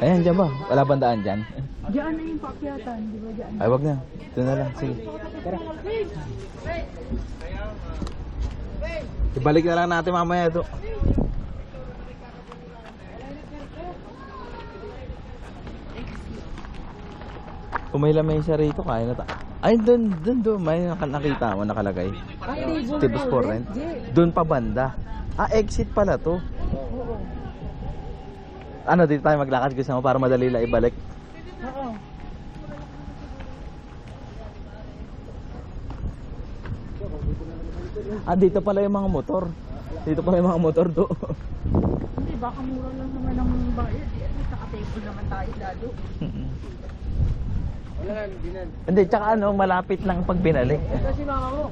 Ayan, dyan ba? Wala bang daan dyan? Diyan na yung pakyatan, di ba diyan? Ay, wag na. Ito na lang. Sige. Tara. Ibalik na lang natin mamaya ito. Kung may lamesa rito, kaya na ta. Ay, doon. May nakita mo nakalagay. Tables for rent. Doon pa banda. Ah, exit pala to. Oo. Ano, dito tayo maglakad gusto mo para madali lang ibalik. Oo. Ah, dito pala yung mga motor. Dito pala yung mga motor do. Hindi, baka mura lang naman ang bayad. Naka-table naman tayo lalo. Hindi, tsaka ano, malapit lang pag binalik. Kasi mama mo.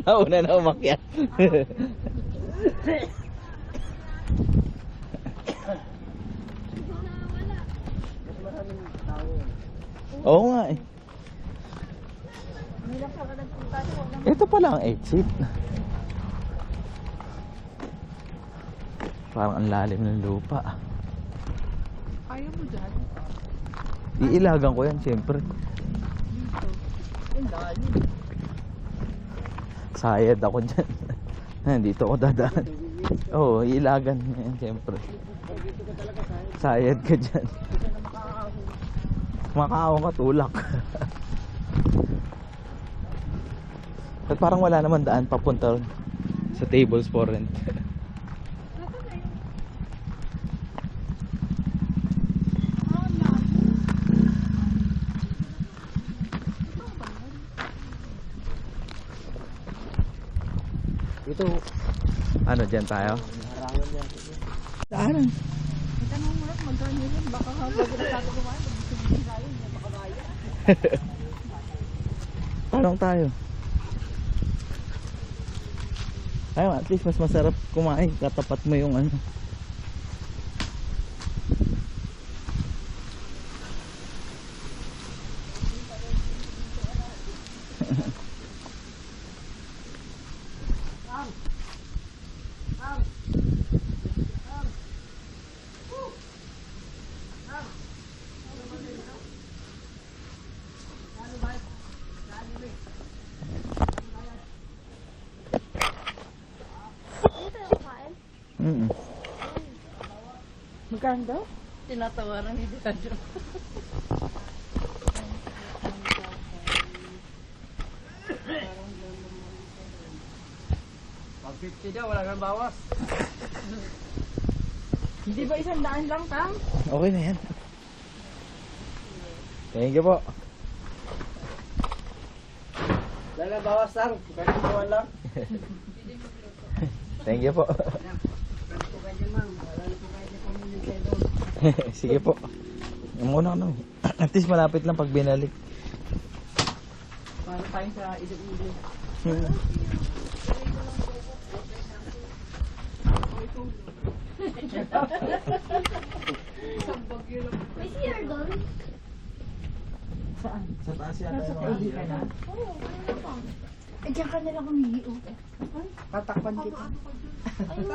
Nauna na umakyat. Oo nga eh. May lang ka nagpunta doon. Ito pala ang exit. Parang ang lalim ng lupa. Ayaw mo dyan? Iilagan ko yan, siyempre. Dito. Ang lalim. Sayad ako dyan. Dito ako dadaan. Oo, iilagan yan, siyempre. Sayad ka dyan. Makaawa ka, tulak. At parang wala naman daan papunta sa tables for rent. Ito, ano dyan tayo? Daanan. Itanong mo lang, magkano yun? Baka bago na tayo kumain. Magbibigay tayo, hindi baka kaya. Tanong tayo. Ayun, at least mas masarap kumain. Katapat mo yung ano. Magkano daw? Tinatawaran ni Dito. Pag 50 daw, wala nang bawas. Hindi ba 100 lang, Tang? Okay na yan. Thank you po. Wala nang bawas lang. Kahit buwan lang. Thank you po. Sige po. Yung muna ka na. At least malapit lang pag binalik. Para tayo sa Iloilo. May CR doon? Saan? Sa taas yata Nasa yung taili ka na? Oo, meron pa. Eh, diyan ka nalang humihiyo. Tatakpan kita. Ayun,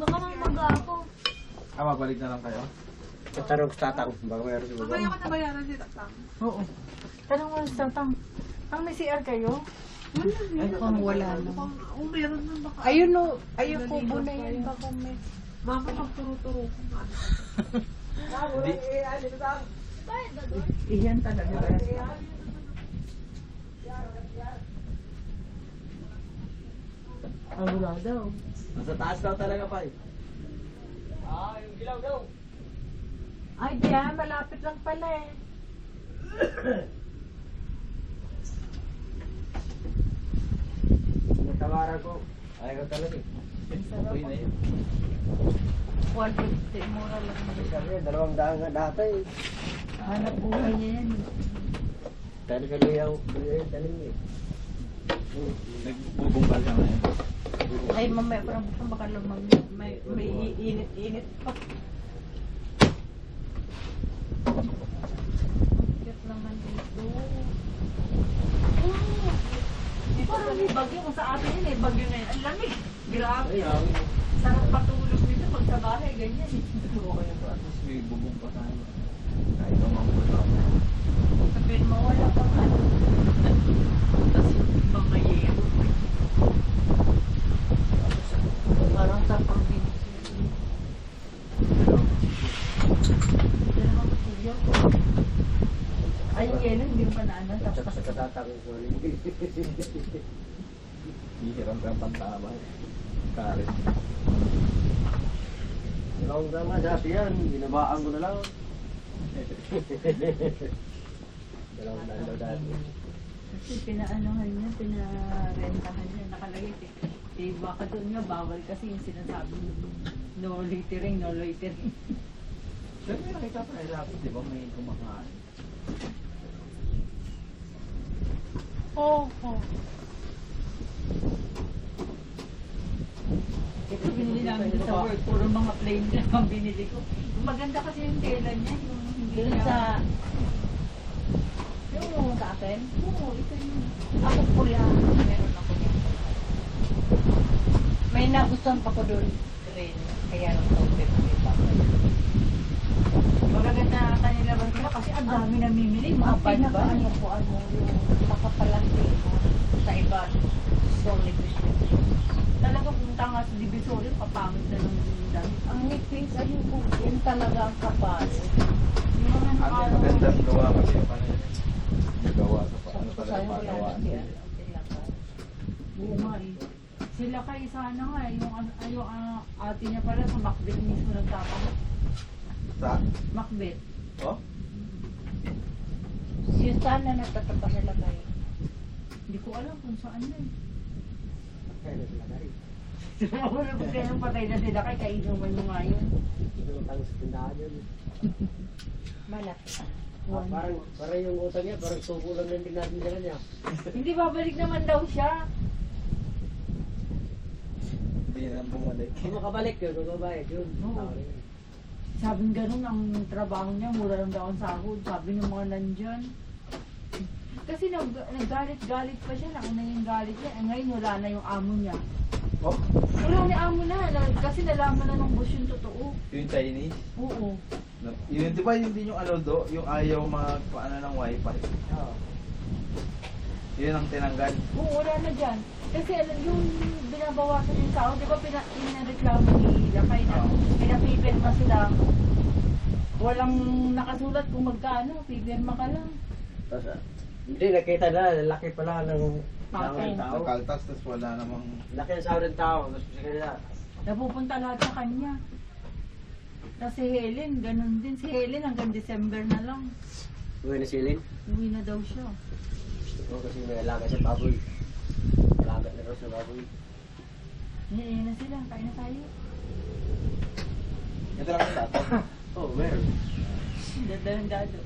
baka mamaga ako. Ah, mabalik na lang kayo? Tatarong sa tatang. Baka mayroon si Baba. Oo. Tanong mo sa Tang. Tang, may CR kayo? Ay, kung wala lang. Ayun o. Ayun kubo na yun. Baka may... Mama, pagturo-turo ko nga. Bayad ba doon? Iyan talaga. Ah, wala daw. Nasa taas daw talaga pa eh. Yung gilaw daw. Ay, diyan. Malapit lang pala eh. Natawaran ko. Ayaw ko talaga eh. Okay na yun. 150. Mura lang. Sabi niya, 200 nga dati eh. Hanap buhay niya yan. Talaga luyaw. Luyaw yung talim eh. Nagbubunggal ka ngayon. Ay, mamaya parang baka lumang may init-init pa. Cute naman dito. Parang may bagyo kung sa atin yun eh. Bagyo na yun. Ang lamig. Grabe. Sarap patulog dito pag sa bahay, ganyan. Okay na to, at least may bubong pa tayo. Kahit umangkot ako. Sabihin mo, wala pang ano. Tapos mga yero. Parang tapang din. Ay, yung yelo, hindi mo pa na ano. At saka sa katatang ko. Hihiram ka pang tama. Karin. Dalawang drama dati yan. Binabaan ko na lang. Dalawang dalaw dati. Kasi pinaanohan niya, pinarentahan niya, nakalagay. Eh, baka doon nga, bawal kasi yung sinasabi no littering, no loitering. Pero may nakita pa nila, di ba may kumakain? Oo. Ito binili namin sa work, puro mga plain lang ang binili ko. Maganda kasi yung tela niya, yung hindi Doon niya... sa, Yung sa akin, Oo, ito yung... ako pula, meron ako yan. May nagustuhan pa ko doon, green, kaya lang ito, Magaganda kanila ba sila kasi ang dami namimili, mga Ang pinaka-ano ko, yung makapalanti ko sa iba, solid prescription. Talaga punta nga sa Divisorio, papangit na ng dami. Ang nipis, ayun po, yun talaga ang kapal. Yung mga Ano, nakaraw. magandang gawa kasi yung paano yun. Nagawa sa Sabi paano ko talaga sa'yo, wala pagawaan. na siya. Sila pa. Oo nga eh. Sila kay sana nga, yung ate niya pala sa Macbeth mismo nagtatanong. Sa? Macbeth. Oh? Yung sana nagtatapa nila kayo. Hindi ko alam kung saan na eh. Kaya na sila kayo. Wala ko kaya nung patay na sila kay kainuman nyo nga yun. Ito ang tangos sa tindahan yun. Malaki. Parang yung utang niya, parang suko lang na hindi natin dala niya. Hindi babalik naman daw siya. Hindi na bumalik. Kung makabalik yun, kung mabayad yun. Oo. Sabing ganun ang trabaho niya, mura lang daw ang sahod. Sabi ng mga nandyan. Kasi naggalit-galit pa siya, nauna yung galit niya. Eh, ngayon wala na yung amo niya. Oh, Wala na yung amo na, kasi nalaman na ng boss yung totoo. yung Chinese. Oo. Yun, di ba yun din yung ano do, yung ayaw magpaano ng wifi. Oo. Yun ang tinanggal. Oo, wala na dyan. Kasi alam, yung binabawasan yung tao, di ba pinareklamo ni Lakay na Oo. pinapipirma sila. Walang nakasulat kung magkano, pipirma ka lang. Tapos, hindi, nakita na, laki pala ng Tao. tao. Nakaltas, tapos wala namang... Laki ng sahod ng tao, tapos sa kanila. Napupunta lahat sa kanya. Tapos si Helen, ganun din. Si Helen hanggang December na lang. Uwi na silin. Uwi na daw siya. Oo, kasi may alaga sa baboy. Alaga na raw sa baboy. Ngayon na sila, kain na tayo. Ito lang ang tato. Oo, meron. Dadalhan dado.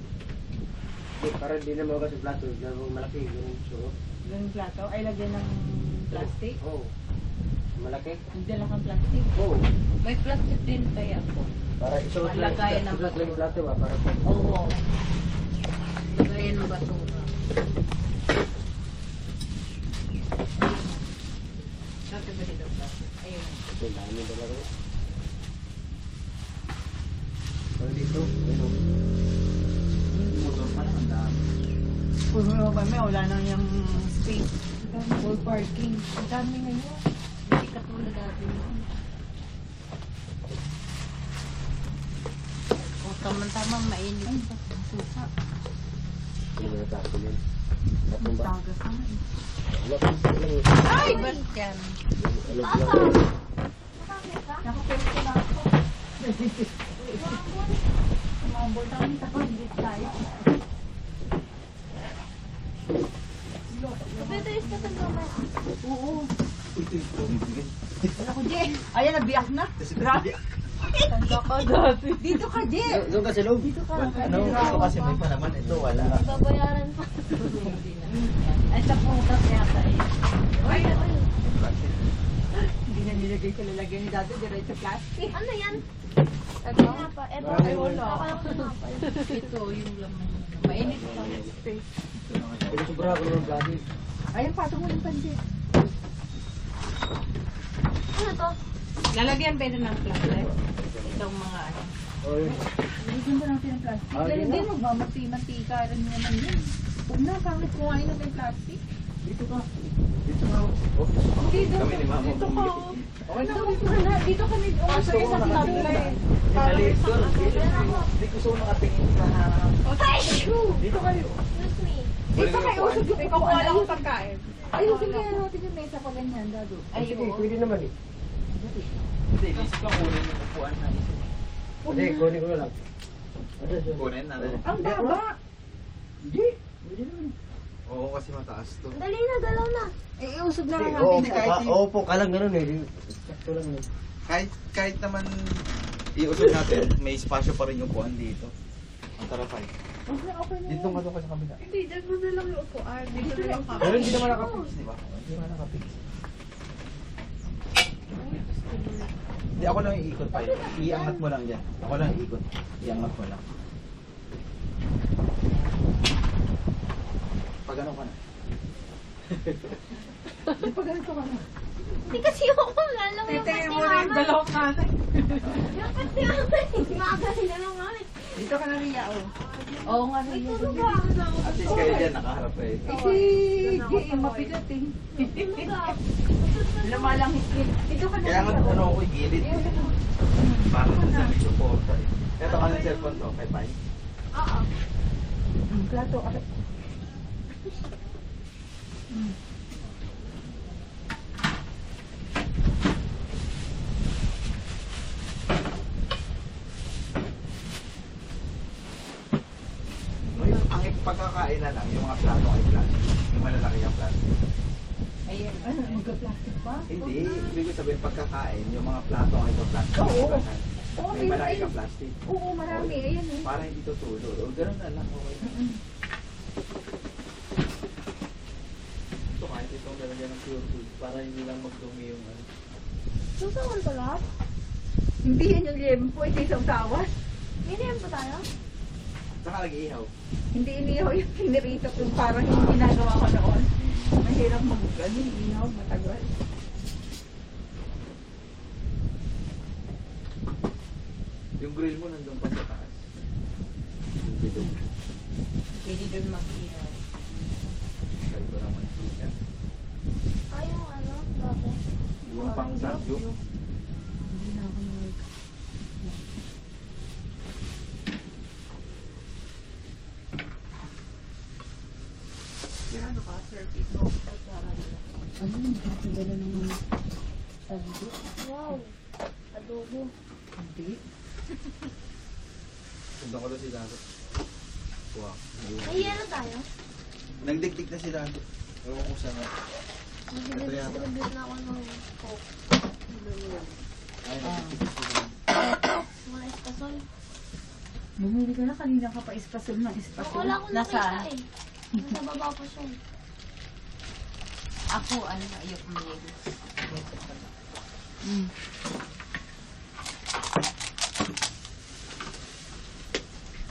Para di na mawag sa plato, gawang malaki yung suot. Ganun plato. Ay, lagyan ng plastic. Oo. Malaki? Nagdala kang plastic. Oo. May plastic din kaya ako. Para isuot lang. Malagayan ng- Isuot lang yung plato ba? Para Oo. Lagayan ng basura. Sabi ba dito plastic? Ayun. ito dami talaga. Pero dito, ano? Motor pa lang, ang dami. Kung ano pa may, wala nang yung space. Full parking. Ang dami ngayon. Hindi katulad natin yun. O tamang-tamang mainit. Ay, susa. Hindi na tapo yun. Ang Tatumba. tagas na eh. Wala pa lang. Ay, ba't yan? Ano lang. Nakapwede ko na ako. Kumambol na kami sa paglit tayo. Pwede is ka naman. Oo. Bumibigay. Wala ko, Jay. Ayan, nabiyak na. Grabe. Tanda ka dati. Dito ka, Jay. Doon ka sa loob. Dito ka. Ano, ito kasi may pa naman, ito wala. Babayaran pa. Ay, sa putas yata eh. Ay, hindi na nilagay sa lalagyan ni dati. Diretso plastic. Ano yan? Ito nga pa. Ito. Ay, wala. Akala ko nga pa. Ito yung laman. Mainit pa. Sobra ko ng bloody. Ayan, patong mo ng pansit. Ano to? Lalagyan pwede ng plastic. Itong mga ano. Oh, yun. Bigyan ko natin ng plastic. Ah, Dahil yun hindi na. magmamati-mantika rin naman yun. Huwag na, bakit kuhain natin plastic? Dito ka. Dito ka. Oh. Hindi, doon. Kami ni Mama Dito ka. bumili. Okay na, dito ka na. Dito kami. Umaso Gusto ko isang nakatingin tabla na. eh. Maliit doon. Hindi gusto ko nakatingin sa... Dito kayo. Excuse me. Dito kayo, usog yung Ikaw wala akong pagkain. Ayusin kaya natin yung mesa pa ganyan, Dado. Ay, sige, pwede naman eh. Hindi, isip lang kunin yung upuan na isip. Hindi, kunin ko na lang. Kunin na. Ang baba. Hindi. Pwede naman. Oo, kasi mataas to. Dali na, galaw na. Eh, usog na Hindi, lang oo, natin. kahit yung- oo po ka lang ganun eh. Sakto lang yun. Kahit naman iusog natin, may espasyo pa rin yung upuan dito. Ang tarapay. Okay, okay na. Dito ka doon ka sa kabila. Hindi, dyan mo na lang yung upuan. Dito na lang kami. Pero hindi naman nakapix, di ba? Hindi naman nakapix. Hindi, ako lang iikot pa yun. Iangat mo lang dyan. Ako lang iikot. Iangat mo lang. Pag ano ka na. Hindi, pag ganito ka na. Hindi kasi ako alam yung Tingnan pati mo na yung mama. dalawang kanan. Yung pati mama. Magaling na lang mami. Dito ka na, Ria, oh. Oo nga, Ria. Tulog ka. At least kayo dyan, nakaharap kayo. Eh, si G, mabigat eh. Tulog ka. Lumalang higit. Dito ka na. Kaya nga ano ako gilid. Para sa may suporta eh. Ito ka ng cellphone to, kay Pai. Oo. Plato. Ang pagkakain na lang, yung mga plato ay plastic. Yung malalaki ang plastic. Ayan. Ano, magka-plastic pa? Hindi, ibig sabihin pagkakain, yung mga plato ay plastic. Oo. Ibahan. Oo, May malaki ang plastic. Oo, marami. Ayan eh. Para hindi tutulo. O ganun na lang, okay na. Ito kahit itong lalagyan ng pure food, para hindi lang magdumi yung ano. Susawan to lahat? Hindi yan yung lempo. Ito isang tawas. Ganyan pa tayo? Saka nag-iihaw. Hindi inihaw yung pinirito kung parang yung ginagawa ko noon. Mahirap mag-ano, inihaw, matagal. Yung grill mo nandun pa sa taas. Yung bilog. Pwede doon mag-ihaw. Sa iba naman siya. Ay, yung ano, dati. Yung pang sangyup. Hindi na ako mag... Ano ka, service mo? Ano yung gala ng sabi? Wow. Adobo. Hindi. Sundan ko doon si Dado. Wow. May yelo tayo? Nagdiktik na si Dado. Ewan ko saan. Mag-distribute na ako ng coke. Ay, nagdiktik na si Dado. Mga espasol. Bumili ka na kanina ka pa espasol ng espasol. Wala akong nakita Nasaan? eh. Nasa baba pa siya. Ako, ano, ayok maligo. Mm.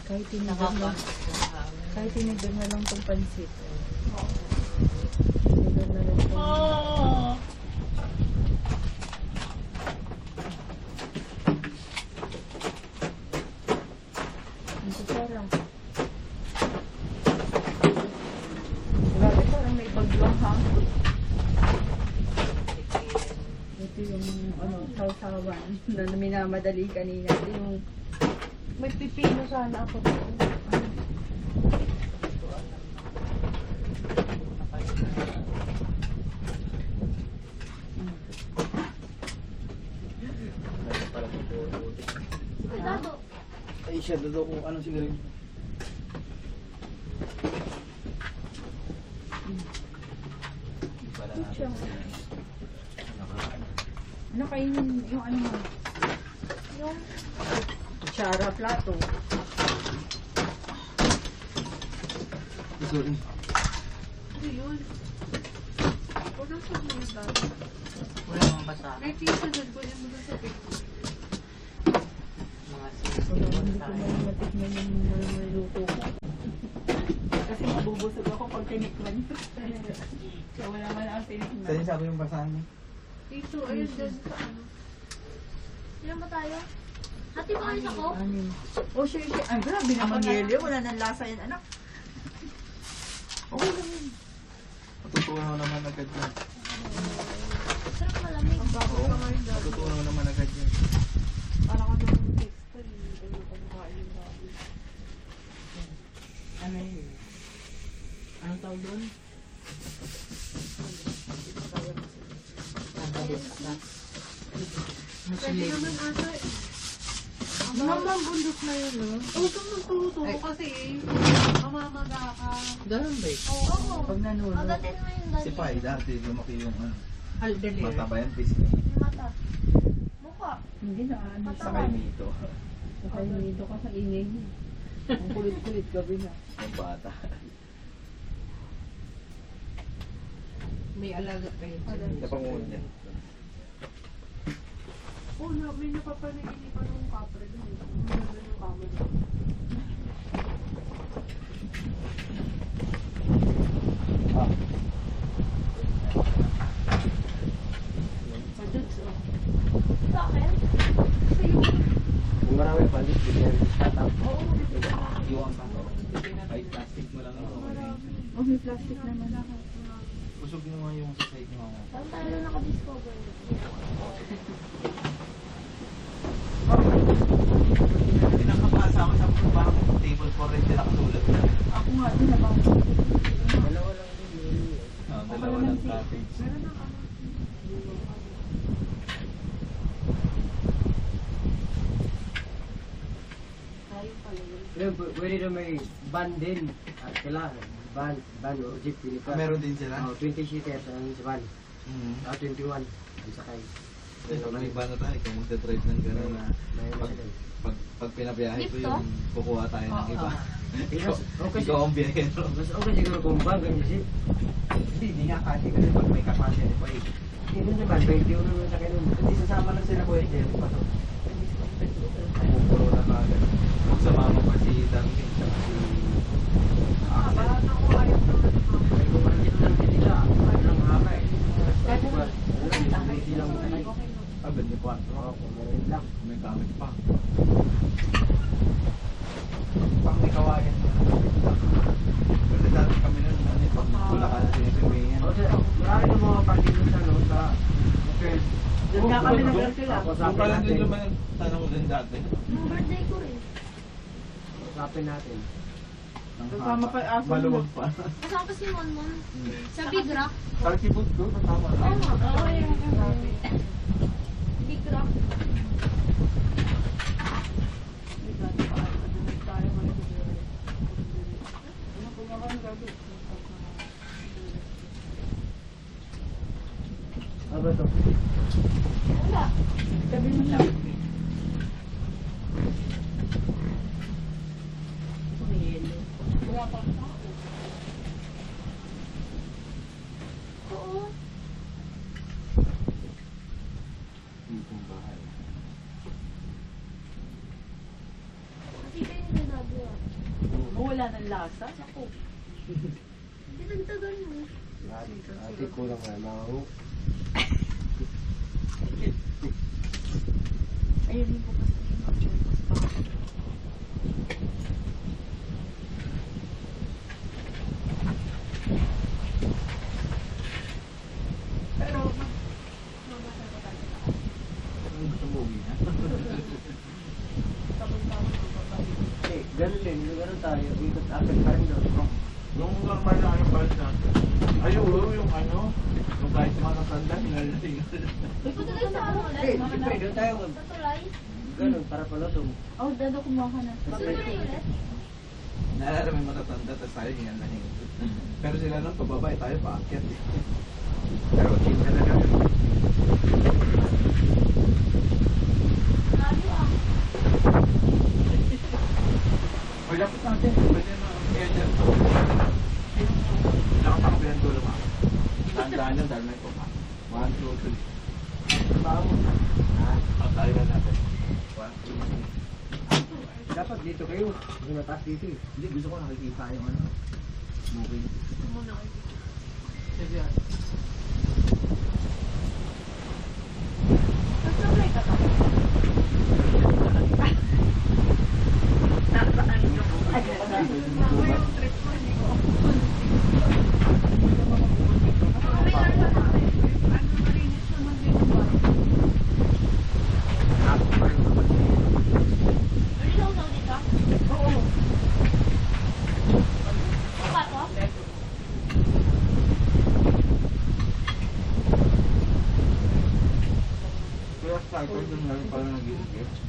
Kahit tinignan na, kahit tinignan na lang tong pansit. Tinignan na lang tong... Ang sarap. Grabe, parang may baglang hangin. Ito yung ano, sausawan na minamadali kanina. Ito yung May pipino sana ako doon. Ay, Dado. Ay, siya Dado kung anong sigarilyo. Hindi pala natin. ano kainin yung ano mo? Yung Kutsara, plato. Sorry. Ano yun? Wala sa mga dati. Wala mga basa. May pizza dyan. Kunin mo doon sa pizza. Mga Wala, hindi ko na matikman yung mga luto ko. Kasi mabubusog ako pag tinikman ko. Kaya wala man ang tinikman. Saan yung sabi yung basahan niya? Dito, ayun dyan sa ano. ilan ba tayo? Hati ba kayo sa ko? Oh, shit. Ay, grabe naman yelo. Wala nang lasa yan, anak. Okay lang yun. Matutunaw naman agad yan. Sarap malamig. Matutunaw naman agad yan. Ano yun? Anong tawag doon? Pwede naman ata eh. Mamang bundok na yun, no? Huwag kang magturo kasi mamamaga ka. Ganun ba eh? Oo. Pag nanulog. Agatin mo yung dali. Si Pai dati lumaki yung Haldalir. mata ba yan? Pisngi. Yung mata. Mukha. Hindi na ano. Sakay nito. Sakay nito ka sa ingay niya. Ang kulit-kulit gabi na. Yung bata. May alaga kayo. Napangunan niya. Oo, may napapanaginipan ng kapre doon. Maganda yung kama doon. Sa Dutz, oh. Sa akin? Kung marami pa, bigyan tatap. Iwan ka. Kahit plastic mo lang ako. Oh, may plastic naman ako. Usog mo nga yung sa side mo. Saan tayo nakadiscover? Pinakapasa ako sa parang table for rent nila katulad. Ako nga din, nabang. Dalawa lang din. Dalawa ng cottage. Pwede na may van din. At kailangan. Van o jeep. Meron din sila? 20 seaters ang van. Mm. 21 ang sakay. So, iba na tayo kung magta-drive ng gano'n na pag pinabiyahe ko yung kukuha tayo ng iba. Ikaw ang biyahero. Mas okay siguro kung van ganyan jeep. Hindi nga kasi kasi pag may capacity pa eh. Hindi naman, 21 naman sakay nun. Hindi sasama lang sila ko eh. Pupuro na kagad. Sumama pa si Duncan at si... May kumalit lang din nila. Ang haba eh. Hindi lang sakay. Ah, 24. Kumalit lang. May gamit pa. Pang may kawayan na. Kasi dati kami nun, pag Bulacan na sinisimayan. Marami ng mga parking sa no, sa Doon nga kami nag-sila. Kung pala din naman ang tanong ko din dati. Yung birthday ko rin. Usapin natin. Kasama pa yung aso mo. Maluwag pa. Kasama pa si Monmon. Sa Big Rock. Kalkibot ko, kasama na. Oo nga. Oo, yung Big Rock. Ano ba ito? Wala. Sabi mo lang. Oo. Itong bahay. Kasi kayo yung ginagawa. Wala ng lasa. Ako. Dinagdagan mo. Ate ko lang nga, mga Ayun yung bukas na Ang gusto mo uwi na? ganun din, ganun tayo. Ikot akin pa rin doon. Yung normal na yung balik natin. Ay, yung ano, yung kahit mga natanda, hinalasing. Punta tayo sa ano ulit? Siyempre, doon tayo. Sa tulay? Ganun, para palusong. Oh, dado kumuha ka na. Sa tulay ulit? Naalala may matatanda, tapos tayo hinalasing. Pero sila nang pababay, tayo paakyat eh. Pero, team talaga. Layo ah. Ay, dapat natin. Pwede na kaya dyan. Nakatakapin ang dulo mga. Tandaan yan dahil may kupa. 1, 2, 3. Tama mo. Ha? Tayo na natin. 1, 2, 3. Dapat dito kayo. Kasi mataas dito eh. Hindi, gusto ko nakikita yung ano. Booking. Sige. Sasabay ka pa.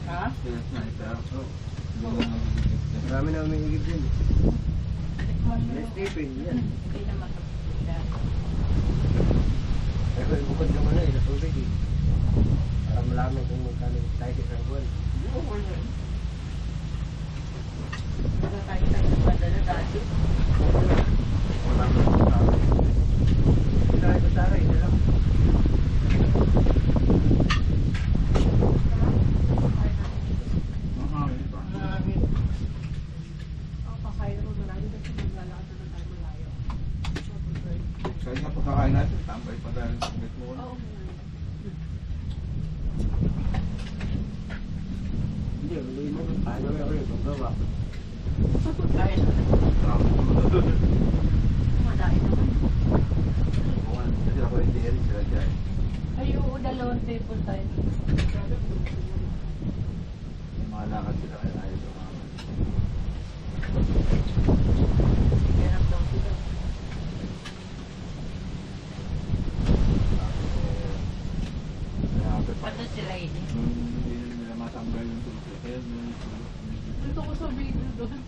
Ha? Marami na umihigit din. May Stephen, yan. Hindi na matapos. Pero bukod naman na sa tubig eh. Para malaman kung magkano tayo sa isang buwan. Tayo sa padala dati. Hindi tayo sa taray, ito lang. Kakain mo marami kasi maglalakad na tayo malayo. Kaya nga pagkakain natin, tambay pa dahil sa mo. Oo. Hindi, hindi mo. Paano ako yung paggawa? Dahil madami naman. Kasi ako hindi rin sila dyan. Ay, oo, dalawang table tayo. May mga lakad sila kaya ayaw dumama. Hirap daw sila. Paano sila ini? Hindi nila matanggal yung tulog. Kaya Dito ko sa video doon.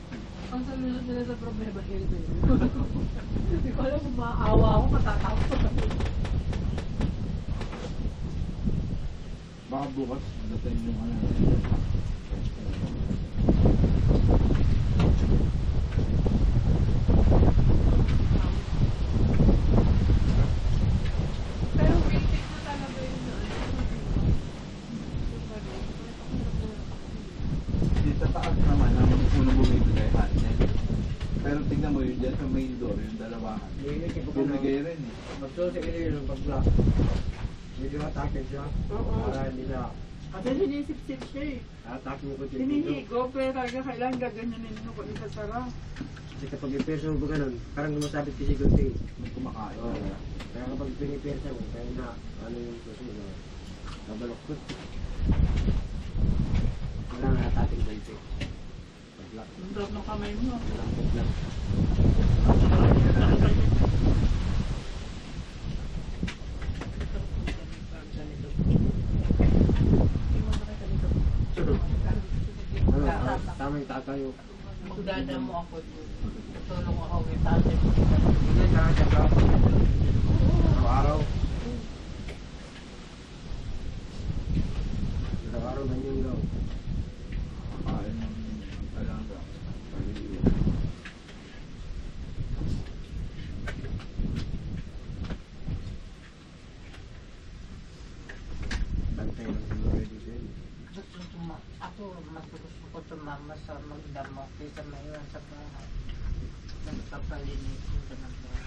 Ang solusyon nila sa problema Hilbert. Hindi ko alam kung maaawa ako, matatapos. baka bukas dating yung ano. Pero waiting na talaga yun. Dito sa taas naman, ang unang bumibigay handle. Pero tingnan mo yun dyan sa main door, yung dalawahan. Bumigay rin eh. Magsusi ka rin yung pag-block. Medyo atake siya. Para hindi na Kasi sinisip-sip siya eh. atake mo ko dito. Hinihigo, pero talaga kailangan gaganyanin mo kung isasara. Kasi kapag i-persa mo ba ganun, parang gumasabit kasi gunting. May kumakain. Oo. Kaya kapag pinipersa mo, kaya na ano yung susunod. Nabaloktot. Wala nga atating dito. Pag-block. Ang drop ng kamay mo. Walang pag-block. Tama yung tatayo. Magdada mo ako. Tutulong ako kay tatay. Hindi na siya araw-araw. Araw-araw ganyan daw. Kumakain ng talaga. Pag-iiwan. Bantay ng siguro dito yun. Ako, mas gusto ko tumama sa magdamo kaysa maiwan sa bahay. Nagpapalinis ko ng bahay.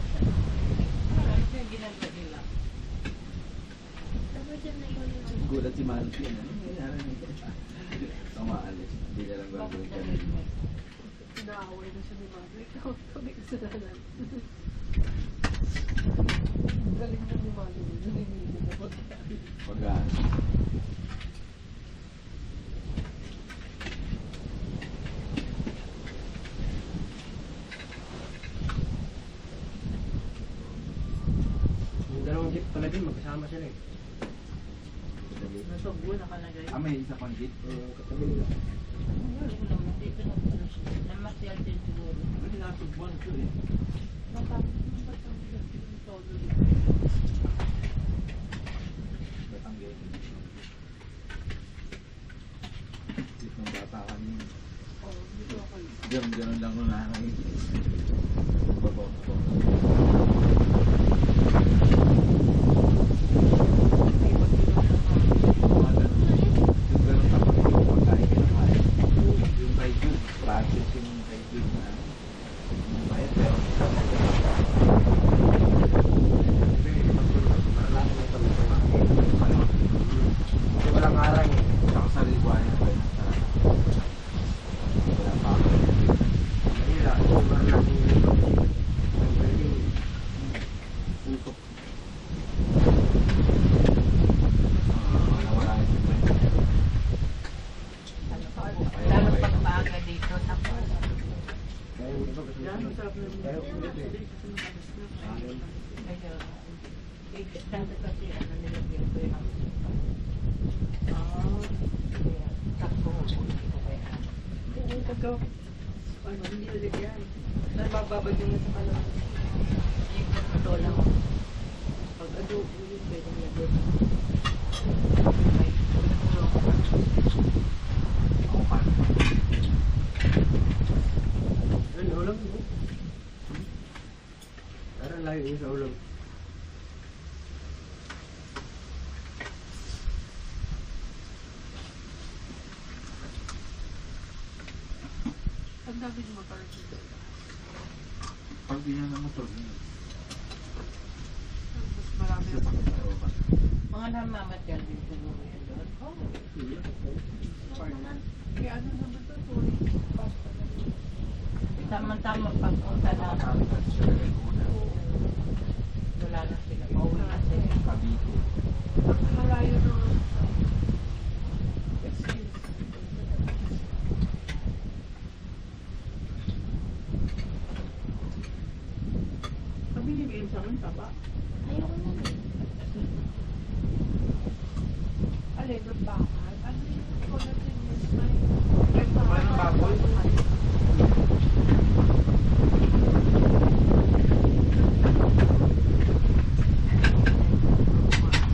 Ano kaya ginagawa nila? Gulat si Manong yun. Ano nangyari nito? Tumaalis. Hindi na lang gagawin ka na. Naaway na siya ni Mami. Ikaw, kami kasalanan. Galing na ni Mami. Nanginginig na po tayo. Pag-aan. Yung dalawang jeep pala din, magkasama sila eh. Nasugbo nakalagay. May isa pang jeep. Yung katabi nila. Hindi ko naman dito na pala siya. Namasyal din siguro. Kasi nasugbuan ko eh. Batanggay. Jeep ng bata kanina. Ganun lang nung nanay. Babaw ko. Walang arang eh. Manila, so maranasin yung pwedeng Pero ulit eh. Ano, hindi nalagyan. Nabababad yung sa kalang. Pag adobo yung pwedeng lagyan. Ano, ulam mo? Parang layo yung sa ulam. Ang dami ng motor dito. Pag di na motor, Mas marami isa pa ka. Mga namamatyan din siguro yan doon. Kaya ano naman ito? Sorry. Tama-tama pagpunta na. Wala na sila. Pauwi na sila. Kabito. Malayo na. Kami nag-game sa amin, taba. Ayoko na. Alin, ng bakal. Ano yung kulay din yun? Ano baboy?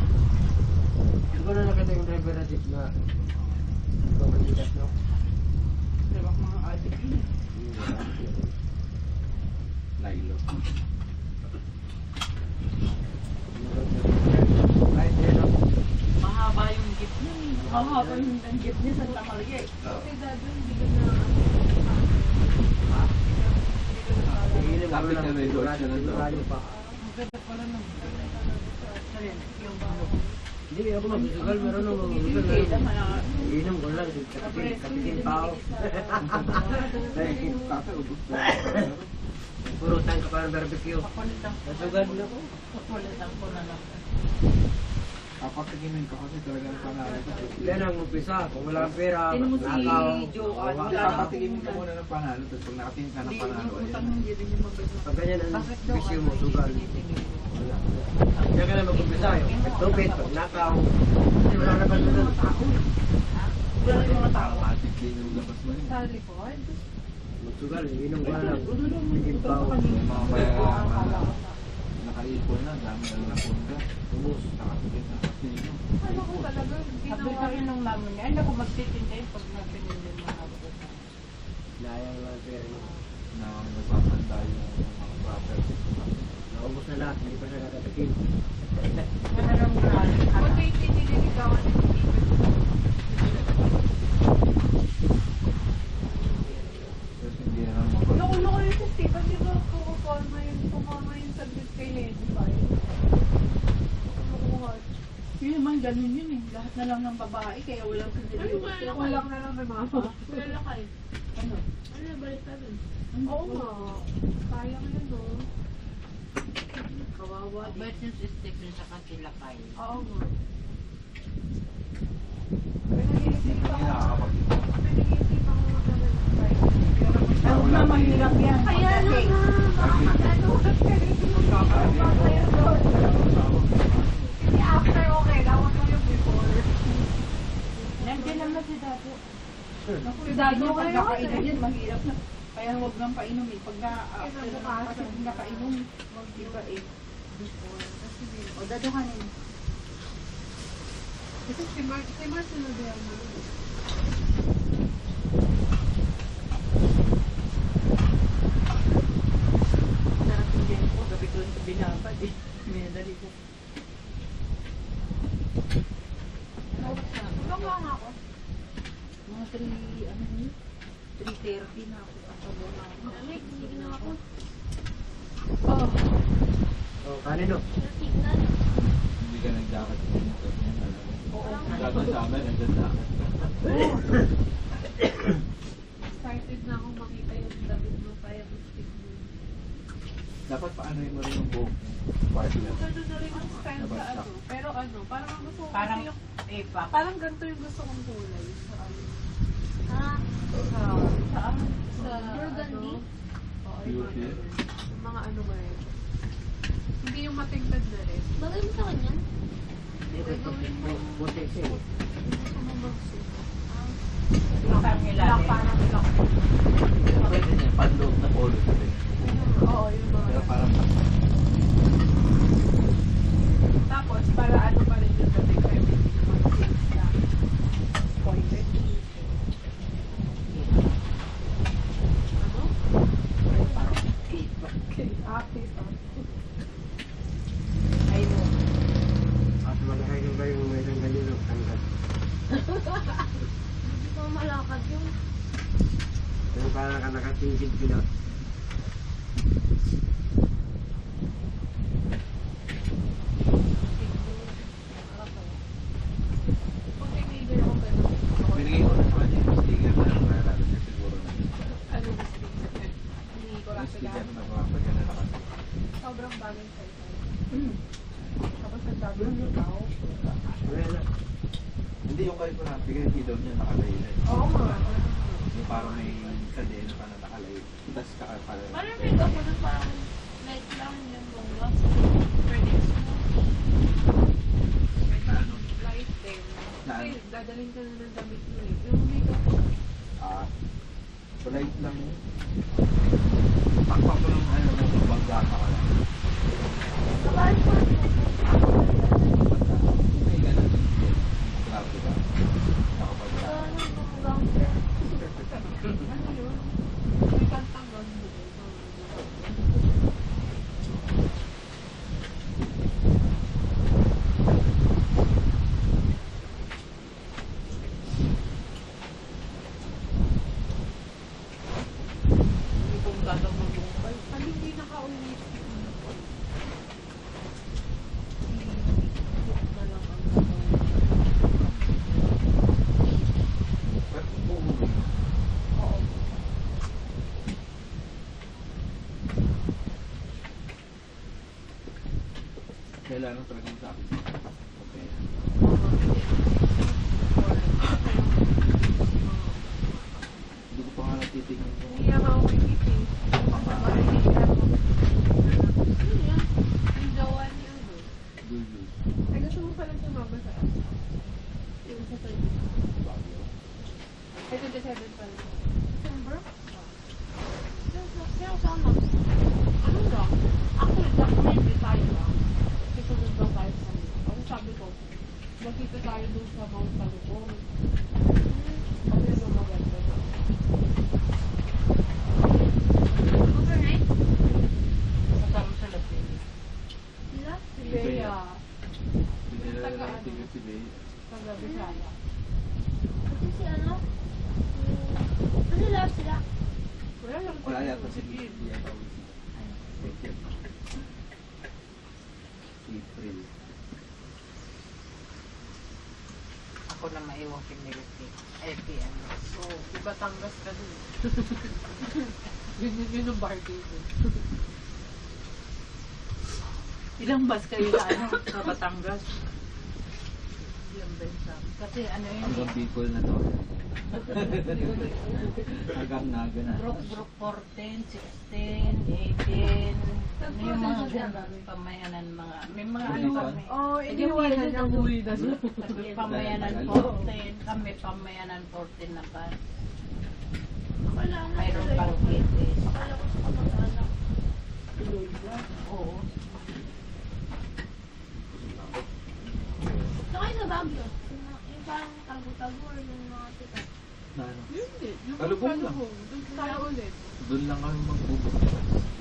Hindi ko na nakita yung driver na jeep na Pamalitas, no? Diba mga adik yun? Lilo. Kahit yan, no? Mahaba yung jeep niya. Mahaba yung jeep niya sa Tamarga eh. Okay, dado, hindi ko na... Iinom Kapit ako na may ng George na lang daw. sigurado pa. Ang ganda pala ng yung baho. Hindi, ako magsusugal. Meron nung magsusugal. Hindi, tama na. Iinom ko lang. Kapitin pa ako. Purutan ka parang barbecue. Pakulitan ko. Nasugal na ako. Pakulitan ko na lang. Kapatigimin ka kasi talagang panalo ko. Yan ang umpisa. Kung wala kang pera, Tinan mo si nakaw. Joe, Wala wala ka. na. Kapatigimin ka muna ng panalo. Tapos pag nakatingin ka ng Hindi, panalo, yung utang ayun. hindi rin yung mabait. Pag ganyan ang Bakit daw bisyo ano, mo, sugal. tinitingin mo? Diyan ka na mag-umpisa. Yung tupit, pag nakaw. Hindi, wala na ba sugal? Wala yung mga tao. Automatic din yung labas mo yun. Sa likod? Magsugal, iinom ko na lang. Tigil pa ako. May mga kaya nakaipon na, dami na lang punta. Ubus, nakatigil na kasino. Ano ko talaga? Sabi sa akin ng mama niya, hindi ako magtitinday pag napinili mo ako. Layang lang ang pera mo. Na nasasanda yung mga brothers. Naubos na lahat, hindi pa siya nakatikim. Wala nang maraming Kung may tiniligawan ng Tapos hindi na lang mabalik. Loko-loko rin si Stephen, di ba kumama yung sagot kay Lady Fire? Loko-loko. Yun naman, ganun yun eh. Lahat na lang ng babae, kaya walang pinili. Kulang na lang may mama. Wala ka eh. Ano? Ano yung balik ka dun? Oo nga. Sayang yun, no? Kawawa. Mabait yung si Stephen sa kanila kayo. Oo nga. Nag-iisip ako. Nag-iisip ako magkaroon ng Fire. Ano na, mahirap yan. Kaya na nga. Ano? Kaya doon. Hindi after okay lang. Huwag mo yung before. Nandiyan naman si Dado. Si Dado Pag kayo nakainom kasi. yan, mahirap na. Kaya huwag nang painumin. Pag Kinabukasan. kasi kung nakainom, iba eh. O, daduhanin. Kasi si Mark sinabihan mo. Sarap yung din ko, gabi ko sa binabad eh. Minadali ko. Baka nga ako. Mga 3, ano yun? 3:30 na ako. Ako na ako. Alex, hindi na ako. Oh. Oh, kanino? Signal. Hindi ka nag-jacket sa motor niya. Oo. Dapat sa amin, nag-jacket ka. Excited na akong makita yung David mo fire stick mo. Dapat paano mo rin yung buhok mo. Partner. Gano'n na rin ang style sa ano. Pero ano, parang ang gusto ko Parang, kasi yung, pa. parang ganito yung gusto kong kulay. Sa ano. Ah, Sa Saan? sa Burgundy? ano. Oo, Beauty. Mga ano ba rin. Hindi yung matingkad na rin. Bagay mo sa kanya? Buti siya. Gusto mo mag-suit. Parang Lock, parang lock. Pwede niya, panloob na polo. Oo, yung mga. Pero parang Tapos, para ano pa rin yung dating kayo. Mag-change na. Pointed. Ano? Okay. Ay mo. At malaki ba yung may ganyan ng tanggal? Hindi ko malakad yung Yung parang ka nakatingkid sila. Kung teenager ako ganun. binigay ko na sa kanya yung sticker na nalala niya siguro na. Ano yung sticker? Hindi ko lang sila. Sticker na makapagyan na naman. Sobrang bagay sa'yo. Tapos ang dami ng tao. Wala. Hindi yung kayo ko na, bigay daw niya nakalay na. Oo nga. Yung parang may kadena pa na nakalay. Tapos pala. parang may ako na parang light lang yung bongga. Credits mo. Na ano? Light din. Na Kasi ano? dadalhin ka na ng damit mo eh. Yung makeup mo. Ah. Light lang yun. Takpak ko yung ano ng bangga ka lang. Kapal po. May ganun. Grabe ba? Nakapagya. Hanggang sa. Ano yun? May kantang ganda. Hindi kong tatang magbungkay. Ano hindi naka-uwi? Pero kung uuwi, kailangan talagang sabi. Okay. Hindi ko pa nga natitignan yung Hindi ako kikiting. Ano yan? Yung gawa niya. gulgul. Ay, gusto mo pala sumama sa akin. Yung sa 30. Ay, 27 pala. December? Sino sama? Ano lang? Actually, documentary tayo lang. Kasi sunod daw tayo sa kanila. Ako sabi ko, magkita tayo doon sa Mount Salubong. Kasi yung maganda na. Overnight? Kasama sa lapin. Sila? Si Bea, Binila Taga na ano? yung tingin si Bay. taga Bisaya. Kasi si ano? Ano lahat sila? Wala lang Wala yata si Kim. Bay. Hindi yata uwi si Bay. April. Ako na maiwan piniliti. Ay, ano. Oo, di Batangas ka dun. Yun yung barking ko. Ilang bus kayo na ano, sa Batangas? Ilang bensa. Kasi ano yun Hanggang eh. Bicol na to. Hanggang Naga na. Brook 14, 16, 18. Ano yung mga ganun, pamayanan mga, may mga ano kami. Oo, iniwanan niya uwi na siya. May pamayanan 14, kami pamayanan 14 na ba? Wala na. Mayroon tuloy. pang kitis. Akala ko sa kamag-anak. Oo. Sakay sa Baguio. Yung parang tago-tago or yung mga tita. Na ano? Hindi, yung Talubong lang. Talubong. Doon tayo ulit. Doon lang kami magbubok.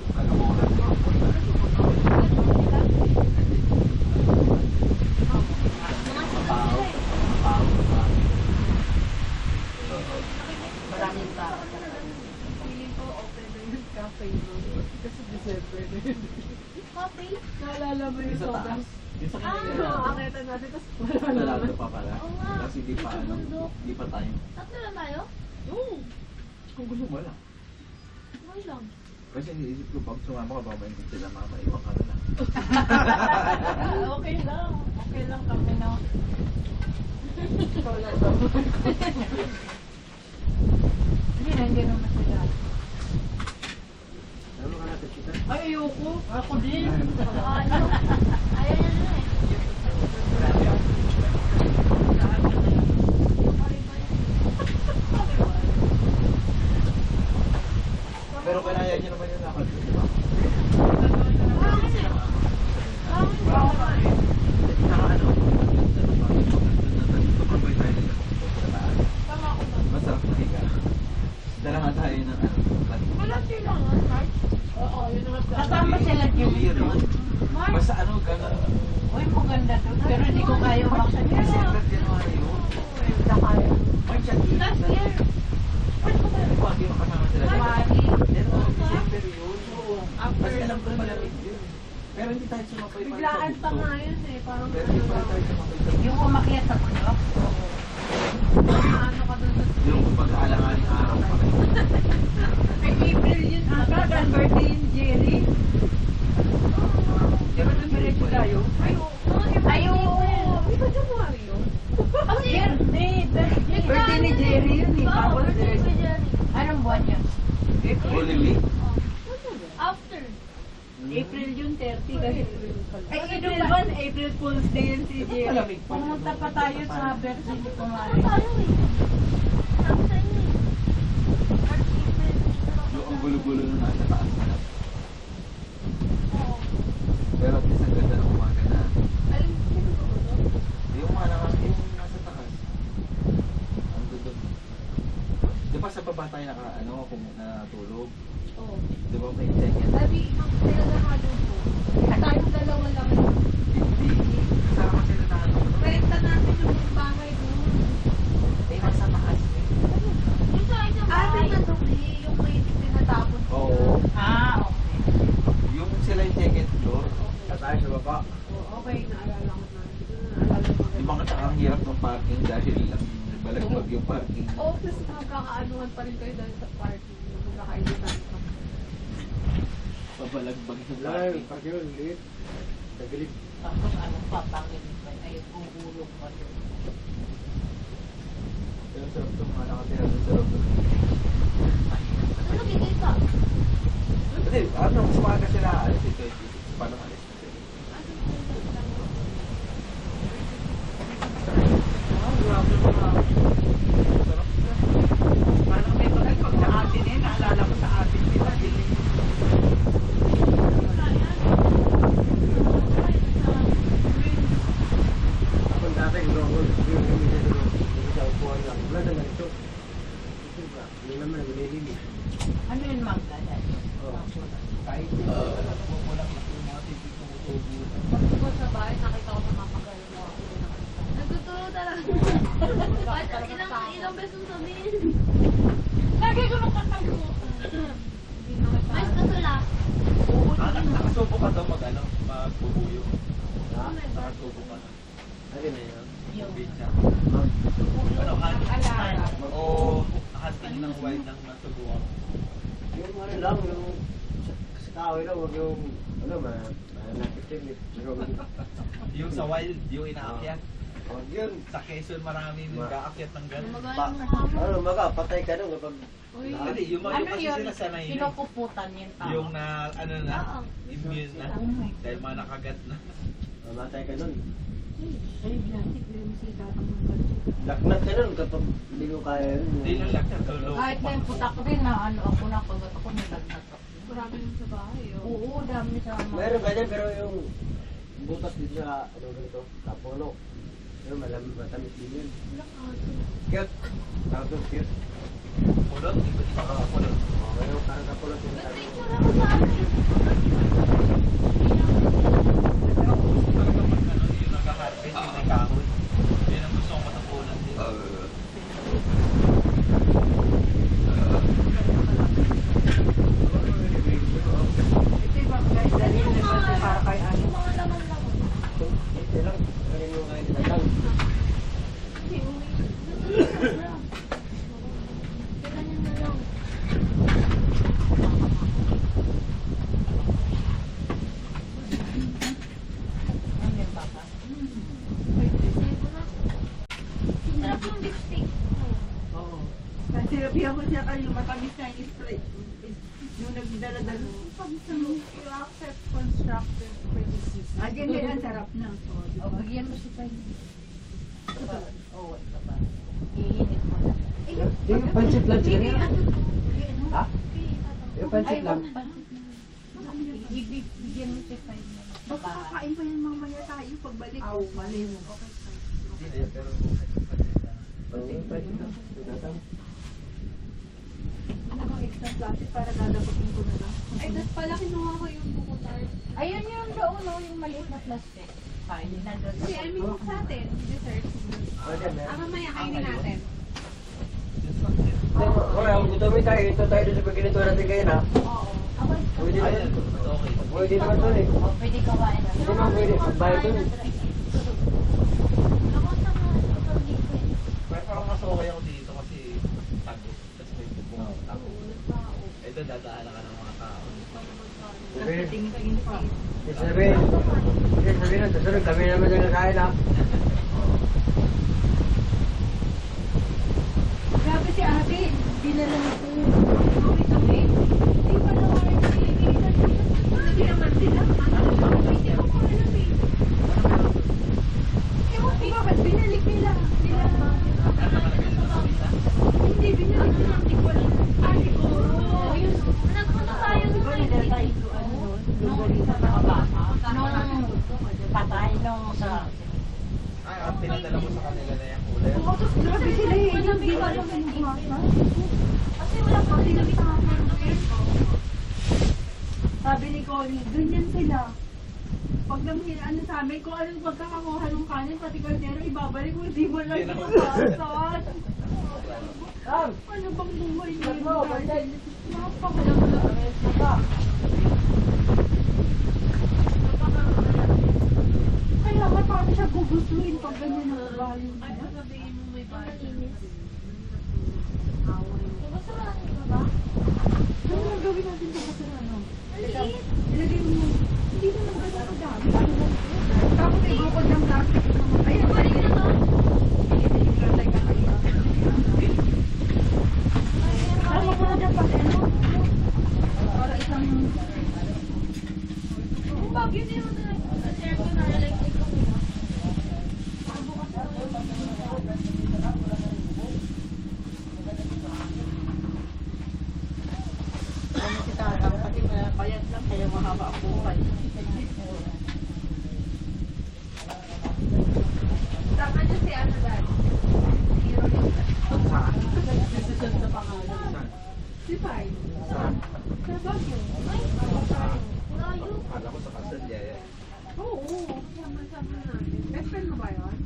Kalaboran. Pao. Pao. Maraming tao. Feeling ko open na yung cafe mo. Kasi December na yun. Coffee? Naalala mo yung Yung sa sobrang... taas. Yung sa Ah, kanila. akita natin. Tapos wala Sarado naman. pa pala. Oo nga. Kasi hindi pa ano. Hindi pa time. Tatlo lang tayo? Oo. Kung gusto mo lang. Okay lang. Kasi iniisip ko pag sumama ka ba mainit sila mama, iwan ka na lang. Okay lang. Okay lang kami na. Ikaw lang daw. Hindi, nandiyan naman sila. Pero ko. Ako din. Ayaw. Ayaw niya na eh. Pero kinaya niyo naman yung lakad, di ba? Masarap na higa. Dala nga tayo ng ano. Malaki lang, March. Oo, yun naman. Kasama sila Jimmy doon. Basta ano, gano'n. Uy, maganda doon. Pero hindi ko kaya makakita. December, January yun. March at April. Last year. Pag yung kasama sila. January. January, December yun. After, Kasi alam ko malamig yun. Pero hindi tayo sumapay pa biglaan pa nga yun eh. Parang Pero hindi pa tayo sumapay sa Yung umakyat sa puno. ano ka doon sa yung pagkaalanganing araw pa rin. Ay, April yun. Ang birthday yung Jerry. Di ba nang diretso tayo? Ay, oo. Di ba January yun? Birthday ni Jerry yun. Tapos, Birthday ni Jerry. anong buwan yun? Holy Week? After. April yun, 30 kasi. Ay, April 1, April Fool's Day yun si Jerry. Malamig pa. Pumunta pa tayo sa birthday ni Kumari. Ano tayo eh? Sabi sa inyo eh. March, April. Yung ang gulo-gulo na nasa taas na. Oo. Pero at least ang ganda ng umaga na. Alam mo, sino ba ito? Yung malakas yung nasa taas. Ang dudog. Di ba sa baba tayo natulog? Oo. Di ba may tent yan? Sabi, sila na nga doon po. Tayong dalawa lang. Hindi. Kasama sila na ano. Renta natin yung bahay doon. Eh, nasa taas eh. Yung sa isang bahay na dumi, yung may tinatapon sila. Oo. Okay. Yung sila yung second floor. Tayo sa baba. Okay, naalala ko na. Naalala ko Yung mga ang hirap ng parking dahil lang balagbag yung parking. Oo, tapos magkakaanuhan pa rin kayo dahil sa party. Magkakaibigan pa. Pabalagbag yung Lang, parking. pag yun, liit. Tagilid. Tapos ano pa, pangilin pa. Ay, gugulong pa yun. Pero sarap itong mga nakatira doon sa loob. Ano nakikita? Kasi ano, mas maaga sila alis eh. 26. Paano alis na sila? Sarap. Parang may pag sa atin eh, naalala ko sa atin. Ako dati, gulong yung gamitin ko. Hindi sa upuan lang. Wala naman ito. Ito ba? Hindi naman, nililili. Ano yun, Magda? Kahit kukulang yung mga tibig ng utubo. Pag ko sa bahay, nakita ko napapagaling mo ako. Nagtuturo talaga. Kahit ilang beses sabihin. Lagi ko nakatago. Hindi na kita. Ayos na sila. Nakasubo ka daw magbubuyo. Ha? Nakasubo ka na. Ano na yun? Yung Bitsa. Ano, Alala. Oo. Hunting ng wild ng nasubuan. yung ano lang, yung sa kahoy lang, huwag yung, ano, malapit yun eh. Yung sa wild, yung inaakyat. Huwag yun. Sa Quezon marami nag-aakyat ng gano'n. Magaling mo ka mo. Ano, maga, patay ka nun kapag Uy, Hindi, yung ano kasi yun? sila sanay na. Kinukuputan yun tao. Yung na, ano na, Oo. immune na. Oh my Dahil mga nakagat na. mamatay ka nun. ay, binantik na yung sita ng mga ganito. Laknat ka nun kapag hindi mo kaya yun. Hindi lang lang tulog. Kahit na yung putak ko din na ano ako na kagat ako nilagnat ako. Marami yung sa bahay. Oh. Oo, dami sa mga. Mayroon ka dyan, pero yung butas dito sa, ano ganito, kapuno. Pero matamis din yun. Cute. Tawag doon, cute. Pulot, iba't iba ka pulot. Okay, yung parang kapulot yung tayo. Picture ako sa akin. Talaga pag ano, yung nag-harvest, yung may kahoy. Yun ang gusto kong matapunan din. Ito yung mga guys, dali na kasi para kay ano. Yung mga laman-laman. Ito lang, kanin mo kayo nilalang. Hindi, uwi. Ganyan na lang. Ano yung papa? Sarap yung lipstick. Oo. Kasi sabihan ko siya kayo matamis na yung spray. Yung nagdala-dala. You accept constructive criticism. Ah, ganyan ang sarap na. O, bigyan mo si Pai. Oo, ito pa. Iinit mo na. Yung pancit lang siya. Ha? Yung pancit lang. Bigyan mo si Pai. Baka kakain pa yan mamaya tayo pagbalik. Aw, mali mo. Yung pancit lang. Ano bang extra plastic para dadapatin ko na lang? Ay, das pala kinuha ko yung buko tart. Ayun yung doon, no? Yung maliit na plastic. Pai, nandun. Kasi I mean sa atin, dessert. Mamaya kainin natin. Okay, ang gutomin tayo. Ito tayo doon sa pagkinito natin kayo na. Oo. Pwede naman. Pwede naman doon eh. O, pwede gawain na. Hindi naman pwede. Bayad doon. Pero parang mas okay ako dito kasi tago. Tapos may bubong tago. Ito dadaanan ka ng mga tao. Tingin-tingin pa. Sabihin na, susunod kami naman yung nakain ha. Grabe si ate, dinala nito. Kami. Hindi pa naman yung pinilitan. Hindi naman sila. Hindi ako alam eh. Ewan ko ba, ba't binalik nila? Hindi, binalik nila. Hindi ko alam. Ah, siguro. Nagpunta tayo Di ba nila tayo nung sa nakabata? Nung patay, nung sa... Ang pinadala ko sa kanila na yung kulay. Oo, tapos grabe sila eh. Hindi ko alam ang buhasa. kasi wala pang sinabi sa akin. Sabi ni Connie, ganyan sila. Pag ano sa amin, kung anong pagkakakuha ng kanin, pati kaldero, ibabalik mo, hindi mo lang ipapasas. Ano bang buhay niyo? Kaya nga paano siya gugustuhin pag ganyan ang ugali Ay, niya? sasabihin mo may budget. Basurahan ka ba? Ano ang gawin natin sa kasarano? Maliit. Ilagay mo, hindi naman ganun kadami. Tapos ibukod ng plastic. Ayun, Balik na to. tama ko na dyan pa. Para isang... Yung bagyo din mo na share ko na electric ko. Ano si Tatang, pati payat lang, kaya mahaba ang buhay. Tama niyo si ano dad. Susunod sa pangalan. Si Pai. Sa Baguio. Layo. Akala ko sa kasal yaya. Oo. Sama-sama natin. Best friend mo ba yun?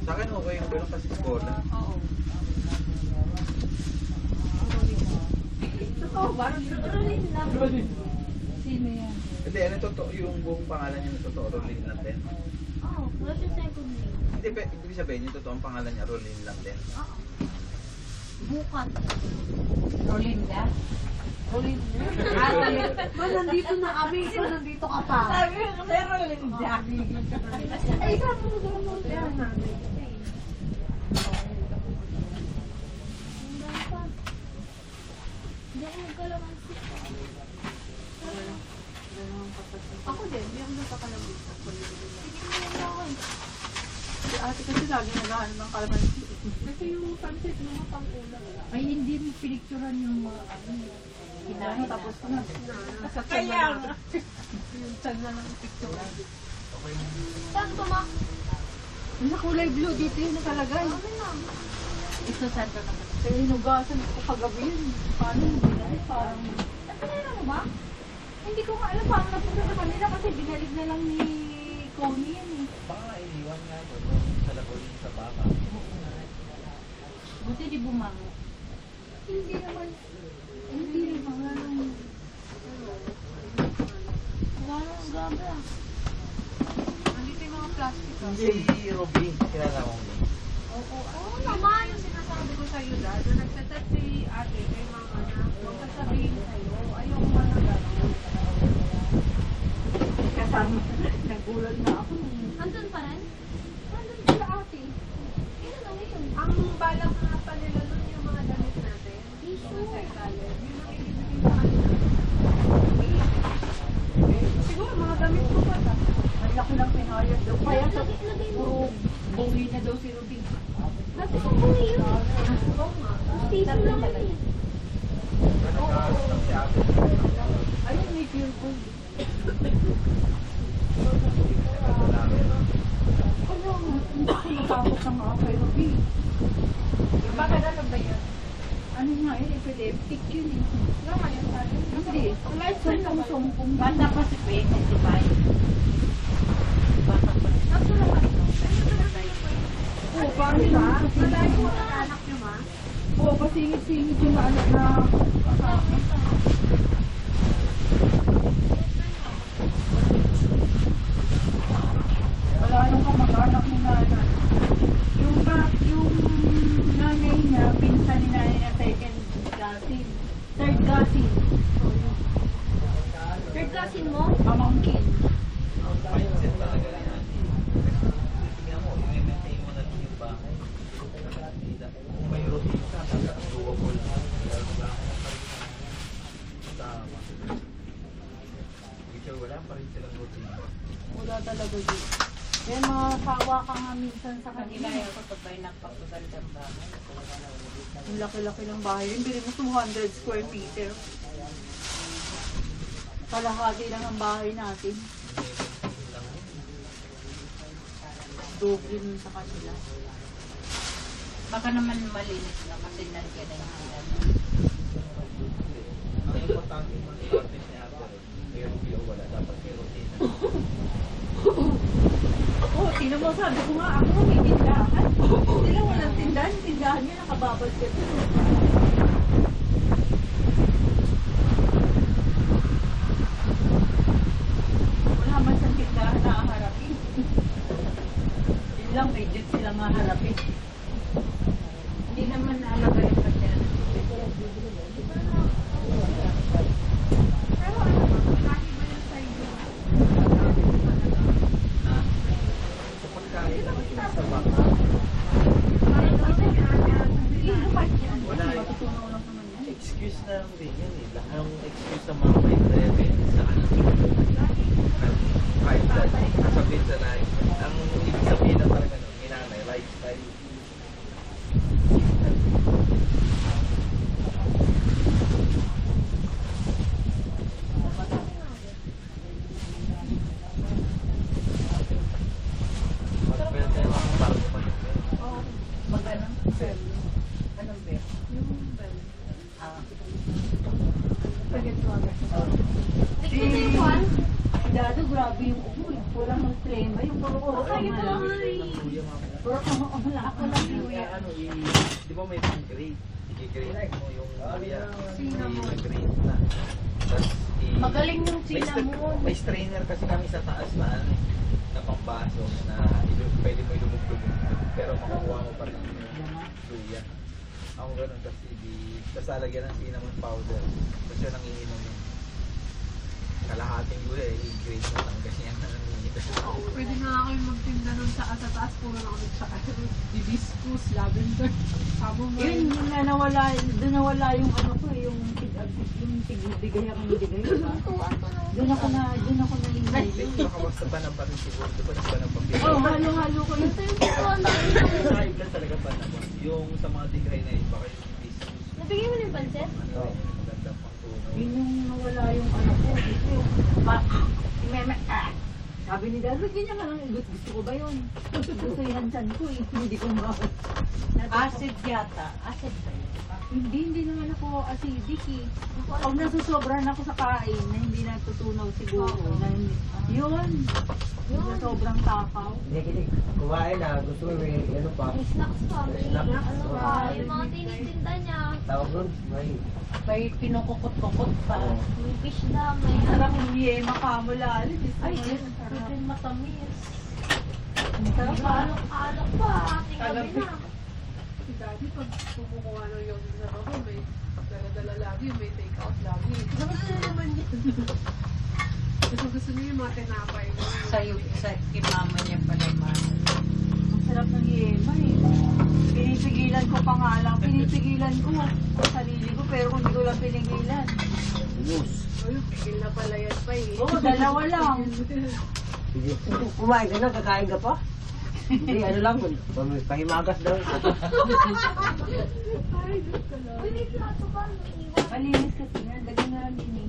Sa akin okay yung ganun kasi skola. Oo. Totoo ba? Rolling lang. Sino yan? Hindi, ano totoo yung buong pangalan niya na totoo, Rolin lang din. Oo. Wala siya second name. Hindi, ibig sabihin yung totoong pangalan niya, Rolin lang din. Bukat. Rolinda? Rolinda? Ma, nandito na kami. Ikaw nandito ka pa. Sabi ko kasi Rolinda. Ay, sabi mo doon mo. Kaya namin. Hindi ako magkalamansi. Ako din, hindi ako nagkakalamit. Sige mo lang ako eh. Si ate kasi lagi naghahanap ng kalamansi. Kasi yung pansit mo pang-ulam. Ay, hindi mo pinicturan yung mga ano. Kinain Tapos na. Sa kaya nga. Yung chan na ng picture. Saan ko ma? Ang nakulay blue dito yung nakalagay. Amin na. Ito sa ito naman. Kaya hinugasan ko kagabi yun. Paano hindi na? Parang... Napinira mo ba? Hindi ko nga alam paano napunta sa kanila kasi binalik na lang ni Connie yan eh. Baka iniwan nga doon sa lagunin sa baka. Buti di bumango. Hindi naman. Hindi naman. Wala nang grabe ah. Nandito yung mga plastic. Si Robin, kilala mo mo. Oo naman. Yung sinasabi ko sa'yo dad, na nagsatat si ate kay mama na huwag sasabihin sa'yo. Ayoko nga na gano'n. Kasama. Nagulat na ako. Andun pa rin? Nandun sila ate. Kailan na ngayon? Ang balak nga pa nila nun yung mga damit natin. Tissue. Yung sa ilalim. Yun ang ibibigay sa kanila. piso lang yun. Ayun, may pure gold. Ano, hindi ko natakot ng mga therapy. Bakit ano ba yun? Ano nga epileptic yun eh. Ano nga yun tayo? Hindi. Sumpong-sumpong. Bata pa si Pei, 65. Bata pa. Kaso naman ito. Oo, paano ba? Malayo mo ang anak niyo, ma? Oo, pasingit-singit yung anak na kasama. Wala nang kamag-anak ni nanay. Yung nanay niya, pinsan ni nanay na second cousin. Third cousin. Third cousin mo? Pamangkin. Mindset talaga na yan. Tingnan mo, i-maintain mo na lang yung bahay. Kung may routine ka, dapat doable. Tama. Ikaw, wala pa rin silang routine. Wala talaga dito. Kaya makasawa ka nga minsan sa Kanila kanila. yung kutubay napakagandang bahay. Ang laki-laki ng bahay. Yung bili mo 200 square meter. Kalahati lang ang bahay natin. Doble nun sa kanila. Baka naman malinis na kasi nandiyan na yung ano. Ang importante mo sa atin ni Ate, may routine o wala, dapat may routine. Oo, sino mo sabi ko nga ako may tindahan. Sila walang tindahan. Tindahan niya nakababal ka. Wala man sa tindahan na haharapin. Yun lang, may jet silang haharapin. Hindi naman naalaga yung kanya. Pero ano ba? Lagi ba yung sa'yo? Sa pagkain, sa baka, wala yung excuse na lang din yan eh. Ang excuse ng mga may driver sa anak. Kahit sasabihin sa life, ang ibig sabihin na talaga nun, minanay, lifestyle. Magbenta yung mga bago pa yun. Mag-anong bell? Anong bell? Yung bell. Ah, Pagkat waga. Tignan mo yung one. Si Dado, grabe yung upo eh. Walang magklema. Yung puro Sa'yo kama to lang. nga eh. Kuya, mga Puro kama lang. Ako lang yung Kuya, ano, di ba may grade? I-grade mo yung kuya. I-grade na. Tapos, magaling yung may cinnamon. may strainer kasi kami sa taas na ano eh, na pambaso na pwede mo ilumog-lumog. Pero makukuha mo pa rin yung luya. Ako ganun kasi tapos lalagyan ng cinnamon powder. Tapos yun ang iinom yung kalahating luya eh. I-grade mo lang kasi yan ang Pwede nga ako yung magtinda nun sa taas. Puro na kami sa hibiscus, lavender. Sabo mo yun, yun na nawala, doon nawala yung ano ko eh, yung tigibigay ako ng bigay, diba? Doon ako na Makawag sa panang pa rin siguro. Diba sa panang pa rin? oh, halo-halo ko yun. Kahit lang talaga panang. Yung sa mga tigray na yun, baka yung biscuits. Nabigyan mo na yung pansit? Ano, magandang pangtunaw. Yun yung nawala yung ano ko, dito yung sabi ni Dad, ganyan ka lang, gusto ko ba yun? Gusto yung chan ko eh, hindi ko makakot. acid yata. Acid ba yun? Hindi naman ako acidic eh. Pag nasusobrahan ako sa kain na hindi natutunaw siguro, na, yun, na sobrang takaw. Hindi, kumain na. Gusto mo may ano pa. May snacks pa. May Snacks. ano pa. Yung mga tinitinda niya. Tawag nun, may May pinukukot-kukot pa. May fish na. May Sarap yung yema ka mo lalo. Ay, Ay, Diyos, pwede matamis. ang sarap ha. alok-alok pa. Ating gabi na. Si Daddy, pag kumukuha ng yung sa baba, may dala-dala lagi, may take-out lagi. Gusto naman yun. Gusto niya yung mga tinapay. Sa mama niya pala man. Ang sarap ng yema eh. Pinipigilan ko pa nga lang. Pinipigilan ko ang sarili ko pero kung hindi ko lang pinigilan. Uy, pigil na pala yan pa eh. Oo, dalawa lang. sige. Kumain ka na, kakain ka pa? Hindi, ano lang, pahimagas daw. Ay, Diyos ko lang. Malinis kasi yan. Lagyan na lang din eh.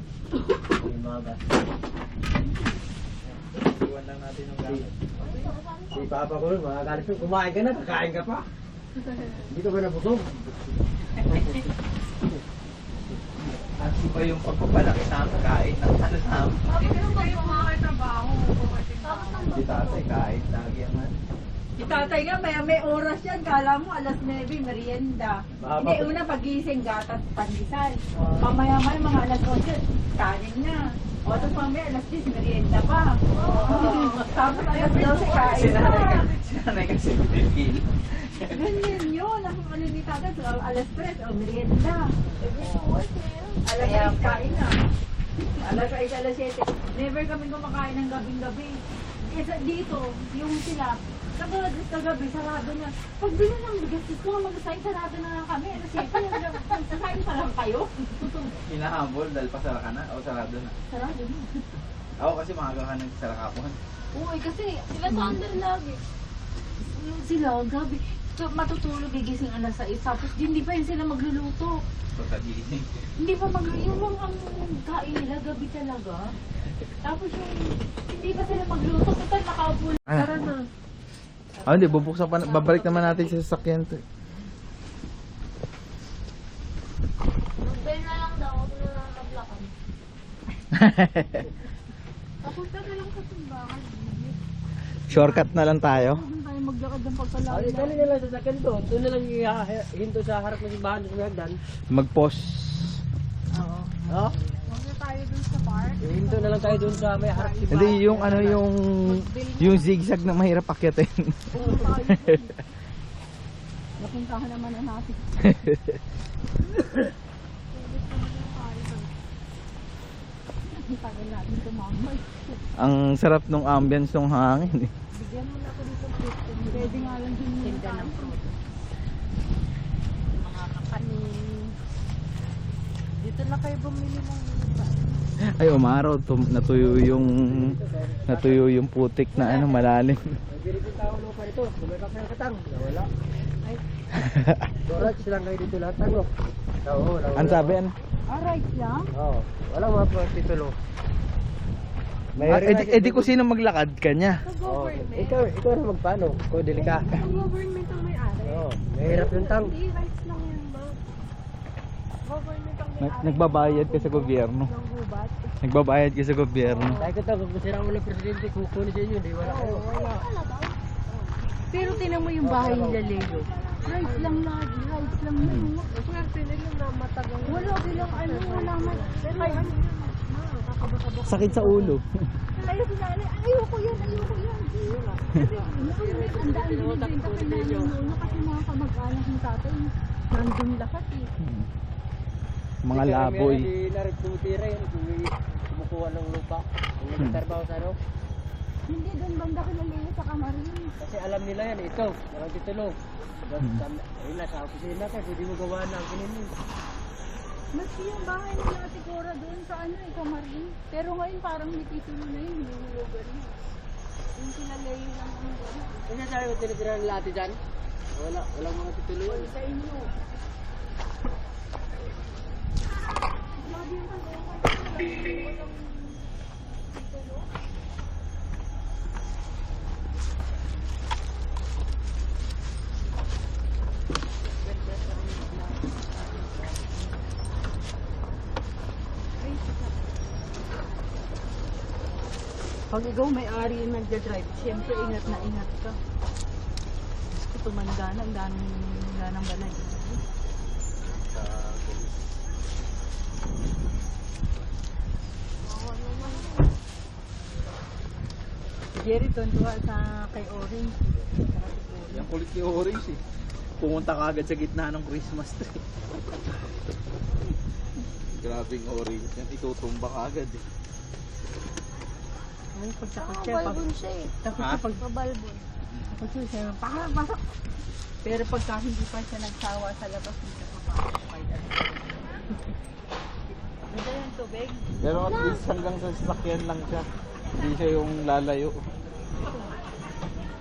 Yung mga gas. Iwan lang natin yung gamit. Si Papa ko rin, mga galis yun. Kumain ka na, kakain ka pa. Hindi ka ba nabusog? At iba yung pagpapalaki sa amin, kain ng ano sa amin. Pero kayo makakatrabaho. Hindi tatay, kain lagi ang ano. Si tatay nga, may oras yan. Kala mo, alas 9, merienda. Mahaba Hindi, pa. una pagising, gatas, pandesal. Pamaya-maya, mga alas 8, kanin na. O, tapos mamaya, alas 10, merienda pa. Tapos alas 12, kain na. Si nanay kasi pinipil. Ganyan yun. Ang ano ni tatay, alas 3, o, merienda. Alas 6, kain na. Alas 6, alas 7. Never kami kumakain ng gabing-gabi. Kasi dito, yung sila, kagabi, sarado na. Pag bili ng bigas, gusto nga mag-assign, sarado na lang kami. Alas 7, assign pa lang kayo. Hinahabol dahil pasara ka na o sarado na. Sarado na. Ako kasi maaga ka nagsara kapuhan. Uy, kasi sila thunder lagi. Sila, gabi. So, matutulog, gigising alas 6. Tapos, hindi pa yun sila magluluto. So kagising. Hindi pa yung ang kain nila, gabi talaga. Tapos yung, hindi pa sila magluto. Total, nakaupo na. Tara na. Ah, hindi, bubuksan pa, babalik naman natin sa sasakyan to. Mag-bell na lang daw, ako na lang maglakad. Papunta na lang sa simbahan. Shortcut na lang tayo. Huwag tayo maglakad ng Ay, pagkalayo. dali na lang sa sakyan doon. Doon na lang hinto sa harap ng simbahan doon sa may hagdan. Mag-pause. Oo. Oh, Huwag na tayo dun sa park. hinto na lang tayo doon sa may harap ng simbahan. Hindi, yung ano yung zigzag na mahirap akyatin. Napuntahan naman na natin. Tagal natin tumambay. Ang sarap nung ambience ng hangin eh. Bigyan mo na ako dito ng fruit. Pwede nga lang din yung tinda ng fruit. Mga kakanin. Dito na kayo bumili ng iba. Ay, umaraw. Natuyo yung putik na ano, malalim. May binibig tao lupa ito. May kape ng katang. Nawala. Ay. Dorat silang kayo dito lahat. Ano? Oo, nawala. Ang sabi ano? Alright lang. Oo. Walang mga titulo. Ah, edi ko sino maglakad kanya. Oh, ikaw na magpaano? Ikaw delika. Ang government ang may-ari. Oo. Mahirap yung tang. Hindi, rights lang yan ba? Government ang may-ari. Nagbabayad ka sa gobyerno. ng gubat. Nagbabayad ka sa gobyerno. Dahil ko tayo, kung sira ulo presidente, kukunin sa inyo. Di wala kayo. Pero tinan mo yung bahay nila Lego. Rights lang lagi. Rights lang yun. Swerte nila na matagal. Wala silang ano. Wala man. Pero ano yun? Nakakabakabak. Sakit sa ulo. Ayaw ko na. Ayoko yan. Ayoko yan. Kasi ang daan binibenta ko namin noon kasi mga kamag-anak ng tatay. Nandun lahat eh. Mga laboy. Hindi na rin tumutira yun. Kumukuha ng lupa. Kung nagtarbaho sa ano. Hindi doon banda kilala sa Kamarin. Kasi alam nila yan, ito. Walang titulo. Ayun na, sa opisina ka, pwede mo gawa ng kininin. Mas yung bahay ni Ate Cora doon sa ano eh, Kamarin. Pero ngayon parang may titulo na yun, hinulugan na. Yung kinalayo lang ang gano'n. Kasi sabi mo tinitira ng lati dyan? Wala, walang mga titulo yun. Sa inyo. Pag ikaw may-ari yung nagda-drive, siyempre ingat na ingat ka. Kasi tumanda na, ang daming balay. Jerry, tuntua sa kay Orange. Yung kulit ni Orange eh. Pumunta ka agad sa gitna ng Christmas tree. Grabing Orange yan. Itutumba ka agad eh. Ay, pagtakot Ang siya. balbon siya eh. Takot Ha? siya pag Mabalbon. Tapos siya, pasok! Pero pagka hindi pa siya nagsawa sa labas, hindi siya papasok kay Dad. Ganda yung tubig. Pero at least hanggang sa sasakyan lang siya. Hindi siya yung lalayo.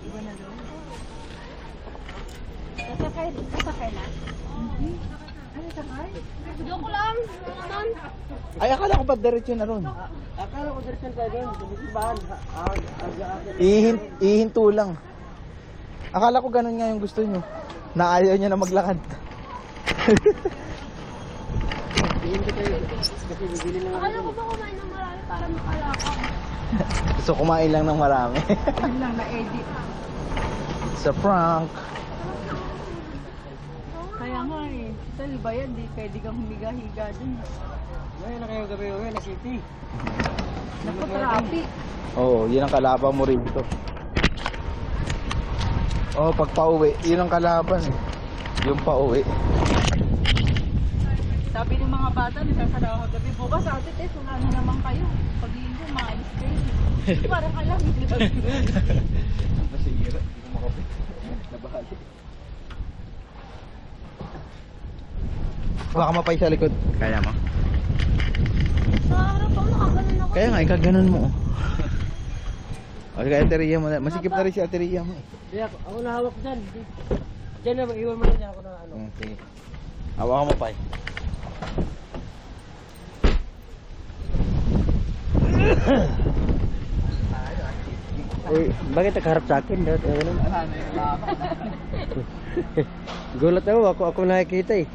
Iba na doon. Sasakay na? Hindi. Ano sakay? Joke lang. Ano naman? Ay, akala ko ba diretso na ron? Akala ko diretso tayo doon. Bumisibahan. Ihinto lang. Akala ko ganun nga yung gusto nyo. Na ayaw nyo na maglakad. Hindi tayo. Kasi bibili na Akala ko ba kumain ng marami para makalakad? Gusto kumain lang ng marami. Yun lang na-edit. It's a prank. Kaya nga eh. Tal ba yan? Di pwede kang humiga-higa dun. Ngayon na kayo gabi uwi na city. Napatrapi. Oo, yun ang kalaban mo rito. Oo, pag pauwi, yun ang kalaban eh. Yung pauwi. Sabi ng mga bata, nasasara ako gabi. Bukas ate, wala na naman kayo. Pag linggo, maalis kayo. Parang alam. Masira, hindi ko makapit. Nabahali. Baka mapay sa likod. Kaya mo? Sa harap ako, nakaganon ako. Kaya nga, ikaganon mo. O, kaya ateriya mo na. Masikip na rin si ateriya mo eh. Hindi ako nahawak dyan. Diyan na, iwan mo na dyan ako na ano. Okay. Hawakan mo pa eh. Eh, bakit nakaharap sa akin? Gulat ako nakikita eh.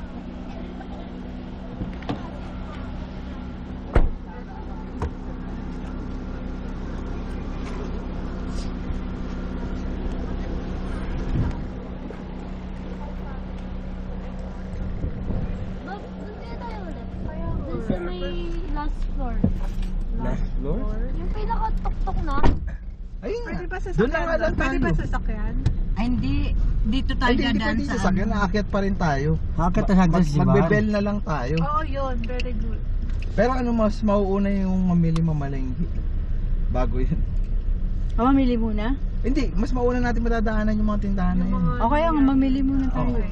Doon kaya tayo ulit. Doon sa may last floor. Last floor? Yung pinaka-tok-tok na. Ayun Pwede ba nga. sasakyan? Doon lang nga lang Pwede tayo. ba sasakyan? Ay, hindi. Dito tayo Hindi dadaan pwede sa sasakyan. Aakyat pa rin tayo. Bakit nasagdan si Sibahan? Magbebel na lang tayo. Oo, yun. Very good. Pero ano mas mauuna yung mamili mamalenggi. Bago yun. Mamili muna? Hindi, mas mauna natin madadaanan yung mga tindahan na yun. O kaya nga, mamili muna tayo Oo. eh.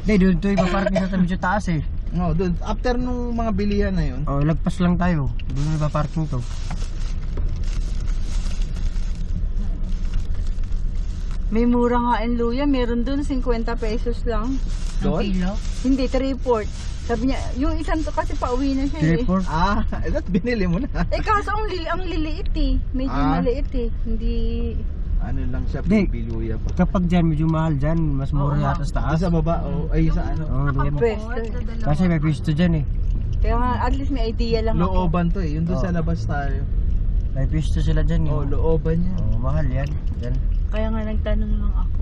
Hindi, doon ito ipaparking sa tabi sa taas eh. No, doon after nung mga bilihan na yun. Oh, lagpas lang tayo. Doon ipaparking to. May mura nga ang luya. Meron dun 50 pesos lang. Doon? kilo. Hindi, 3/4. Sabi niya, yung isang to kasi pauwi na siya eh. Teleport. Ah, that binili mo na. Eh kaso ang liliit eh. Medyo Ah. maliit eh. Hindi... Ano lang siya, Hindi. biluya pa. Kapag dyan, medyo mahal dyan. Mas mura yata sa taas. Doon sa baba, ay sa ano. Oo, doon. Pwesto eh. Kasi may pisto dyan eh. Kaya nga, at least may idea lang ako. Looban to eh, yung doon Oo. sa labas tayo. May pisto sila dyan eh. Oh, looban niya. Oh, mahal yan. Dyan. Kaya nga nagtanong lang ako.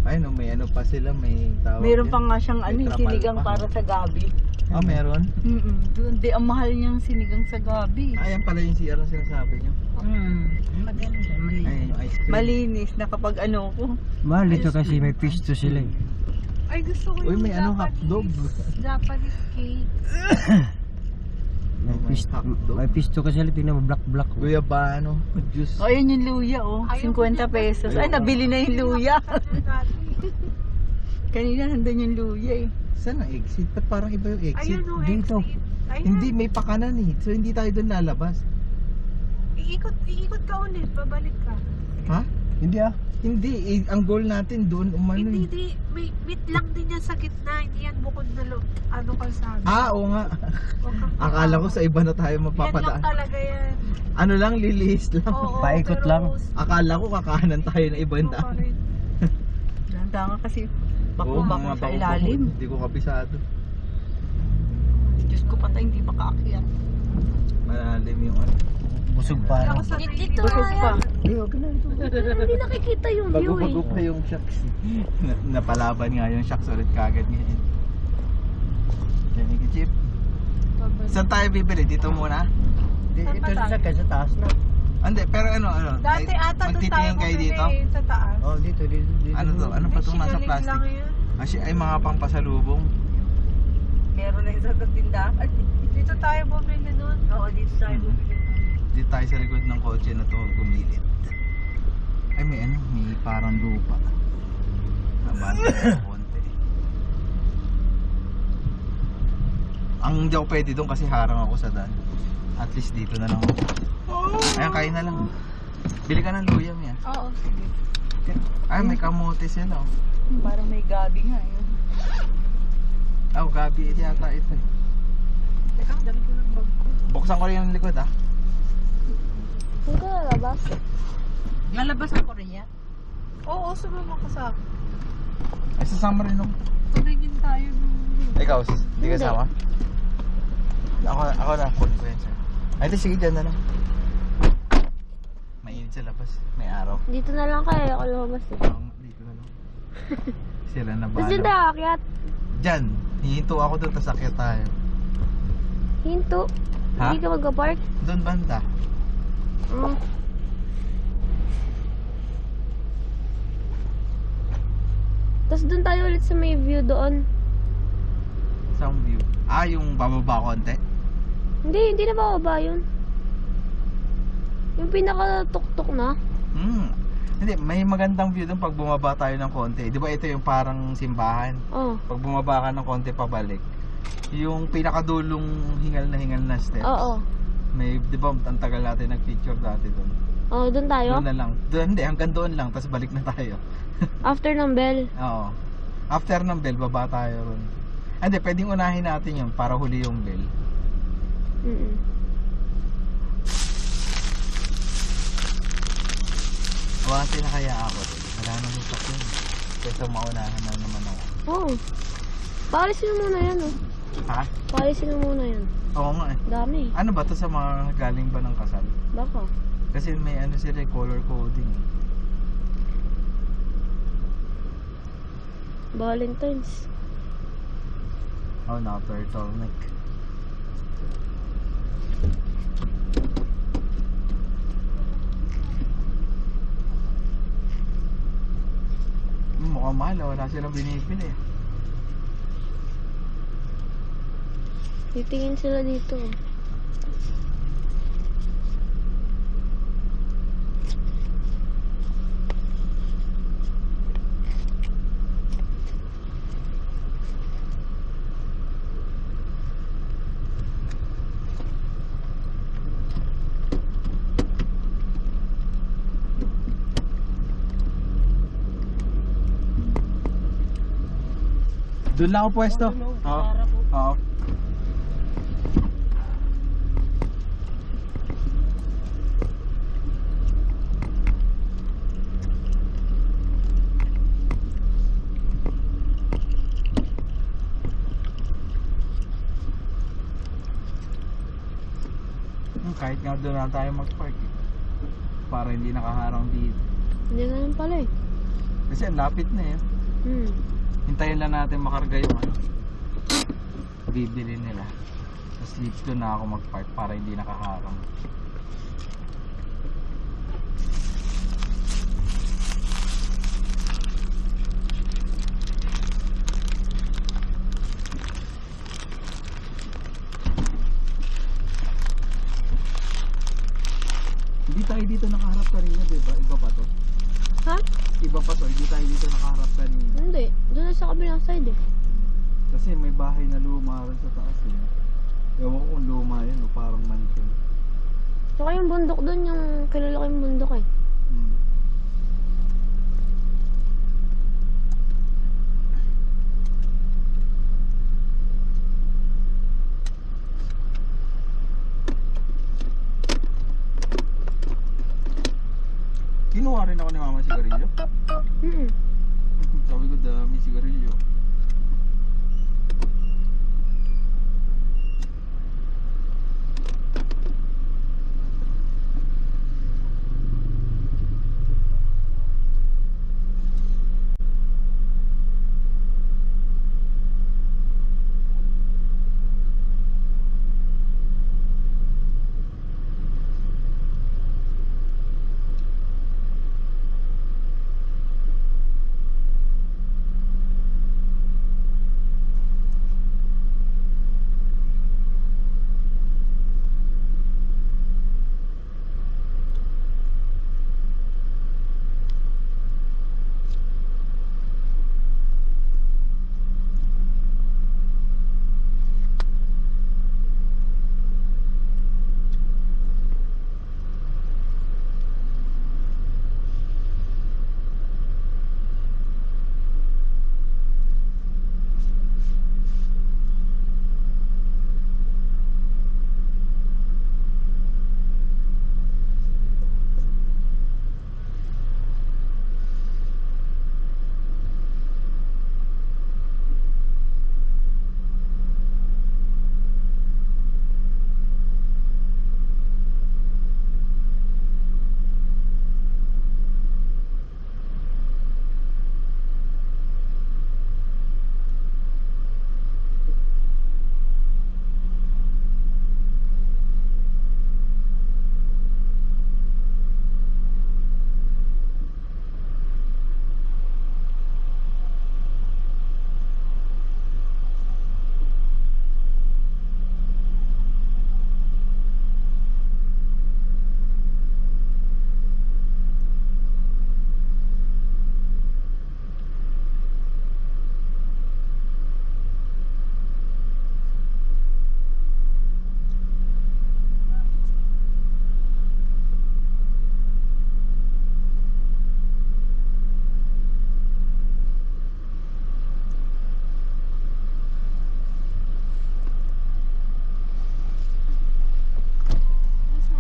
Ay no, may ano pa sila, may tawag. Meron yun. pa nga siyang May ano, trapal sinigang pa. para sa gabi. Ah, meron? Doon, di ang mahal niyang sinigang sa gabi. Ayan pala yung CR na sinasabi niyo. Maganda. Mali. Ay, yung ice cream. Malinis na kapag ano ko. Mahal dito kasi may pisto sila eh. Ay, gusto ko Uy, may ano, hotdog. Japanese cake. May May pisto, hotdog. may pisto kasi sila. Tingnan mo, black. Guyabano, juice. O, yun yung luya, oh. 50 pesos. Ay, nabili na yung luya. Kanina nandun yung luya eh. Saan ang exit? Ba't parang iba yung exit? Dito. Hindi, may pakanan eh. So, hindi tayo doon lalabas. Iikot ka ulit, babalik ka. Ha? Hindi ah. Hindi, ang goal natin doon, umano eh. Hindi, may meet lang din yan sa gitna, hindi yan bukod na ano kalsada. Ah, oo nga. Akala ko sa iba na tayo Yan lang mapapadaan. talaga yan. Ano lang, lilihis lang. Oo, Paikot pero lang. Akala ko kakahanan tayo na ibang pa daan. rin. Ganda nga kasi Oo, bako-bako mga sa bako-bako. ilalim. Hindi ko kabisado. Diyos ko patay, hindi makaakyat. Malalim yung ano. Busog pa. Ano? Dito Busog nga pa. yan. Hindi nakikita yung view eh. Bago-bago pa yung shocks. Napalaban nga yung shocks ulit kagad ngayon. Thank you, Chip. Saan tayo bibili? Dito muna? Ito sa taas na. Hindi, pero ano, Dati ata doon tayo magtitingin kayo dito? bumili sa taas. Oh, dito. Ano to? Ano pa itong nasa Singaling plastic? lang yan. Ay mga pampasalubong. Meron na isa sa tindahan. Dito tayo bumili nun. Oo, dito tayo bumili. Dito tayo sa likod ng kotse na to gumilit. Ay may ano, may parang lupa. Nabasa ng konti. Ang hindi ako pwede doon kasi harang ako sa daan. At least dito na lang ako. Ayan, kain na lang. Bili ka ng luya, Mia. Oo, sige. Ay, may kamote sila. Oh. Parang may gabi nga yun. Wow, gabi yata ito eh. Teka, dami ko ng bag ko. Buksan ko rin yung likod ah. Hindi ko lalabas. Lalabas ako rin yan? Oo, sumama ka sa akin. Ay, sasama rin ako. Tumingin tayo nung... Ikaw, hindi Hindi. kasama? Ako na, kunin ko yan sir. Ay, di, sige dyan na lang. Mainit sa labas, may araw. Dito na lang kayo ako lumabas eh. Oo, dito na lang. Sila na Tapos dyan bahala. tayo aakyat. Dyan, hihinto ako doon, tas akyat tayo. Hinto. Ha? Hindi ka magka-park. Doon banda. Mm. Tapos doon tayo ulit sa may view doon. Sound view. Ah, yung bababa konti. Hindi na bababa yun. Yung pinaka-tuktok na. Hindi, may magandang view doon pag bumaba tayo ng konti. Di ba ito yung parang simbahan? Oh. Pag bumaba ka ng konti pabalik, yung pinakadulong hingal na steps. Oo. May, di ba, ang tagal natin nag-picture dati doon. Oh, doon tayo. Doon na lang. Doon, hindi, hanggang doon lang, tapos balik na tayo. After ng bell. Oo. After ng bell, baba tayo ron. Hindi, pwedeng unahin natin yun para huli yung bell. Mm. Awante na kaya ako. Wala nang sasakyan. Kesa maunahan na naman ako. Oh. Paalisin mo muna yan, oh. Ha? Paalisin mo muna yan. Oo nga eh. Dami. Ano ba to sa mga galing ba ng kasal? Baka. Kasi may ano sila, color coding. Valentine's. Oh, na turtleneck. Mukhang mahal, wala silang binibili. Titingin sila dito. Doon lang ako pwesto. Oo. Oo. Kahit nga doon na tayo mag-park eh. Para hindi nakaharang dito. Hindi na lang pala eh. Kasi ang lapit na eh. Hintayin lang natin makarga yung ano. Bibili nila. Tapos dito na ako mag-park para hindi nakaharang. Hindi tayo dito nakaharap kanina, diba? Iba pa to. Ha? Iba pa to, hindi tayo dito nakaharap kanina. Hindi. Doon na sa kabilang side eh. Kasi may bahay na luma rin sa taas eh. Ewan ko kung luma yun o parang mansion. Saka yung bundok doon, yung kilala yung bundok eh. Kinuha rin ako ni mama sigarilyo. Sabi ko dami sigarilyo.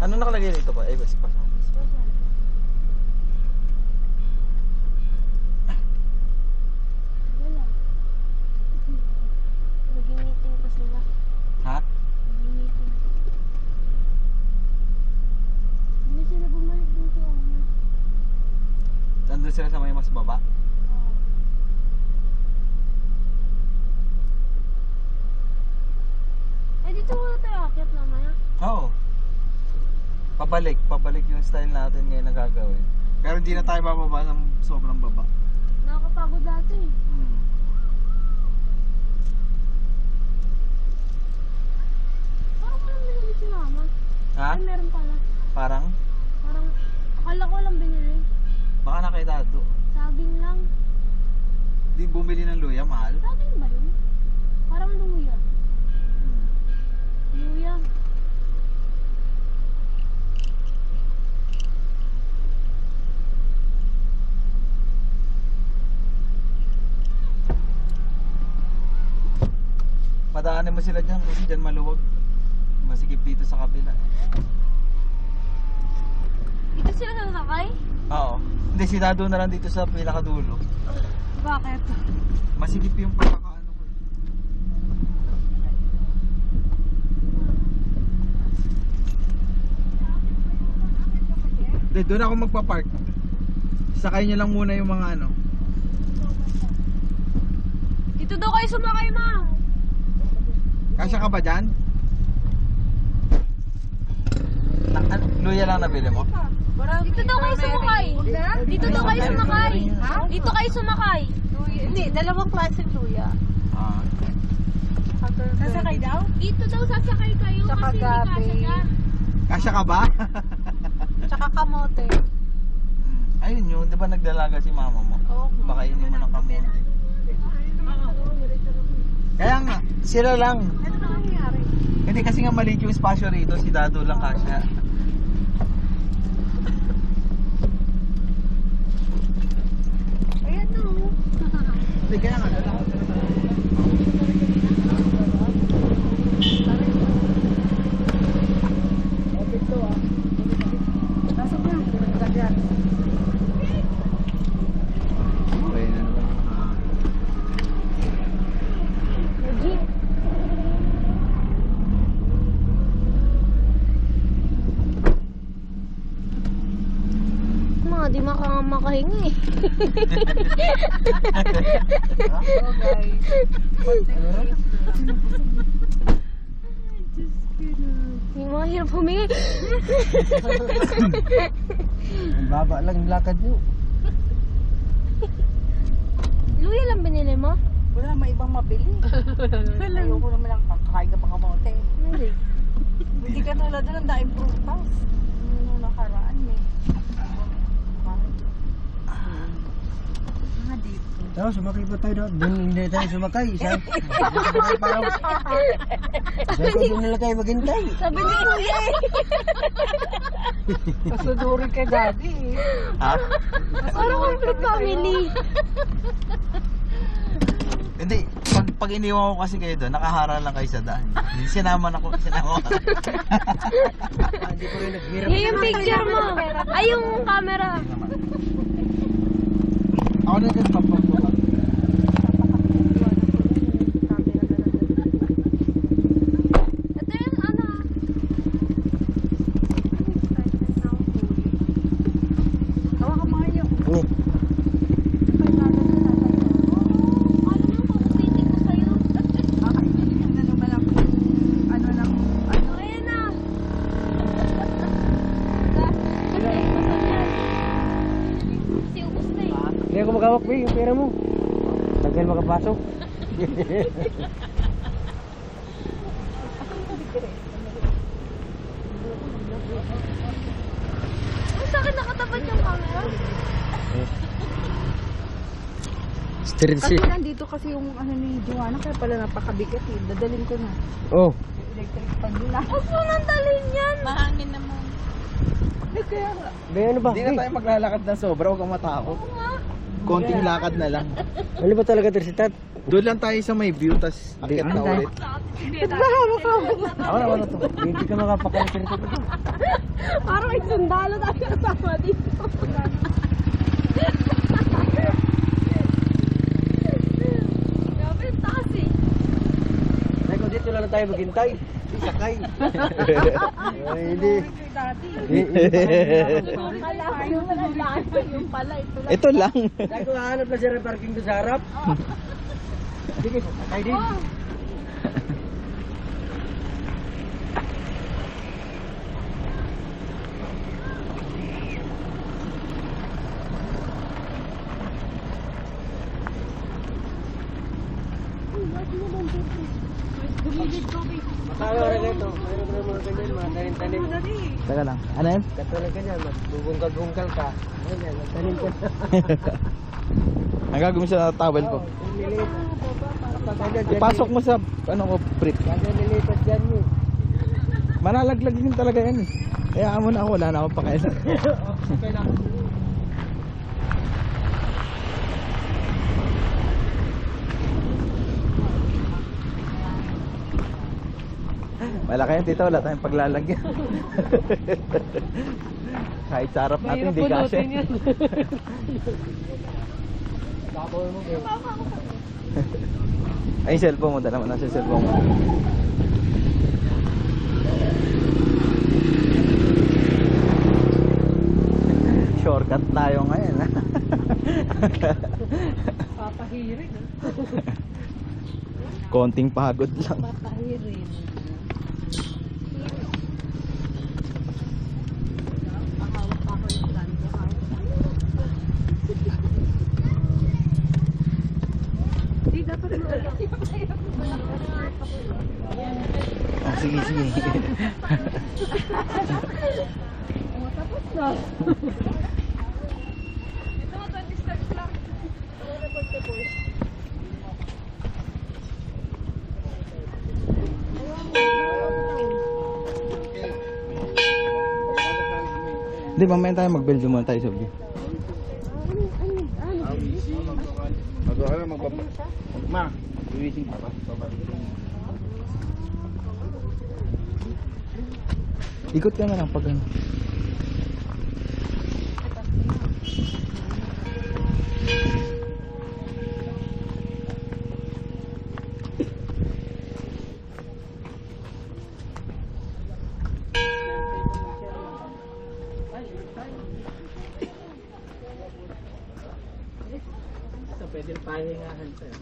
Ano nakalagay dito pa? Eh, basta pa. Wala. Nag-meeting pa sila. Ha? Nag-meeting. Hindi sila bumalik dun sa una. Nandun sila sa may mas baba. Ay, dito muna tayo akyat mamaya. Oo. Pabalik yung style natin ngayon na gagawin. Pero hindi na tayo bababa ng sobrang baba. Nakakapagod dati. Hmm. Parang walang binili si mama. Ha? Ay, meron pala. Parang? Parang, akala ko lang binili. Baka nakaitado. Saging lang. Di bumili ng luya, mahal. Saging ba yun? Parang luya. Hmm. Luya. Padaanin mo sila dyan kasi dyan maluwag. Masikip dito sa kabila. Dito sila nasakay? Oo. Hindi, si Dado na lang dito sa pinakadulo. Bakit? Masikip yung pagkakaano ko. Hindi, doon ako magpa-park. Sakay niyo lang muna yung mga ano. Dito daw kayo sumakay, ma. Kasya ka ba dyan? Luya lang nabili mo? Dito daw kayo sumakay. Dito daw kayo sumakay. Dito kayo sumakay. Hindi, dalawang klaseng luya. Ah. Sasakay daw? Dito daw sasakay kayo Tsaka kasi hindi gabi. kasya dyan. Kasya ka ba? Tsaka kamote. Ayun yun, di ba nagdalaga si mama mo? Oo. Baka ini mo ng kamote. Kaya nga, sila lang. Ano ba nangyayari? Hindi kasi nga maliit yung espasyo rito, si Dado lang kasya. Ayan no. Hindi, kaya nga, dala ko. Nasaan na? Pinagdagyan. Okay na naman. Mga di makahinga eh. Oh guys. Yung mga hirap humingi. Ang baba lang yung lakad nyo. Luya lang binili mo? Wala naman ibang mabili. Ayoko naman lang kakain ka pa kamote. Hindi. Hindi ka tulad doon ang daing prutas. Nung nakaraan eh. Mga dito. Tara, sumakay pa tayo doon. Doon hindi tayo sumakay. Sumakay pa raw. Sabi ko doon nila tayo maghintay. Sabi ni Kuya eh. Kasuduri ka daddy eh. Ha? Parang complete family. Hindi, pag iniwan ko kasi kayo doon, nakahara lang kayo sa daan. Sinama ko. Hindi ko rin naghirap. Yan yung picture mo. Ay, yung camera. Ako na din papagbuka. Ito yung ano. Tawa ka Mario. Oh, Ano yung papupitin ko sa'yo? Kakainin na naman ako. Ano lang. Ano. Ayan na. Kasi ubos na eh. hindi ako magawak ba yung pera mo. Tagal makapasok. Ay, sa akin nakatapat yung camera. Street Kasi nandito kasi yung ano ni Joanna kaya pala napakabigat eh. Dadalhin ko na. Oh, Electric pan nila. Huwag mo nang dalhin yan. Mahangin naman. Kaya nga. ba ano ba? Hindi na tayo maglalakad ng sobra, huwag kang matakot. Konting lakad na lang. Ano ba talaga tersitat? Doon lang tayo sa may view, tas akit na ulit. Ako naman na to. Hindi ka makapakalikir ito. Parang may sundalo tayo kasama dito. Grabe, taas eh. Ay, kung dito lang tayo maghintay. Sakay. Ay, hindi. Kala ko yung malalaki yung pala. Ito lang. Ay, kung hahanap na siya ng parking doon sa harap. Sige, sakay din. Matalo rin ito. Mayroon na mga ganyan, mga tanim-tanim. Teka lang. Ano yan? Katulad ganyan, magbubungkal-bungkal ka. Ganyan, magtanim ka. Ang gagawin sa towel ko. Ipasok mo sa ano ko, brief. Kaya nilipat dyan mo. Manalaglag din talaga yan eh. Kaya mo na ako, wala na akong pakailan. Okay lang. Malaki yan dito, wala tayong paglalagyan. Kahit sarap natin, hindi kasi. Ay, cellphone mo, dala mo na sa cellphone mo. Shortcut tayo ngayon. Papahirin. Konting pagod lang. Papahirin. Hindi dapat mo. Oh, sige, sige. Tapos na. Ito mo, 20 steps lang. Hindi, mamaya tayo mag-build muna tayo sa view. Magawa na, magbaba. Ma, iwising pa ba? Ikot ka na lang pag ano. So, pwede pahingahan sa'yo.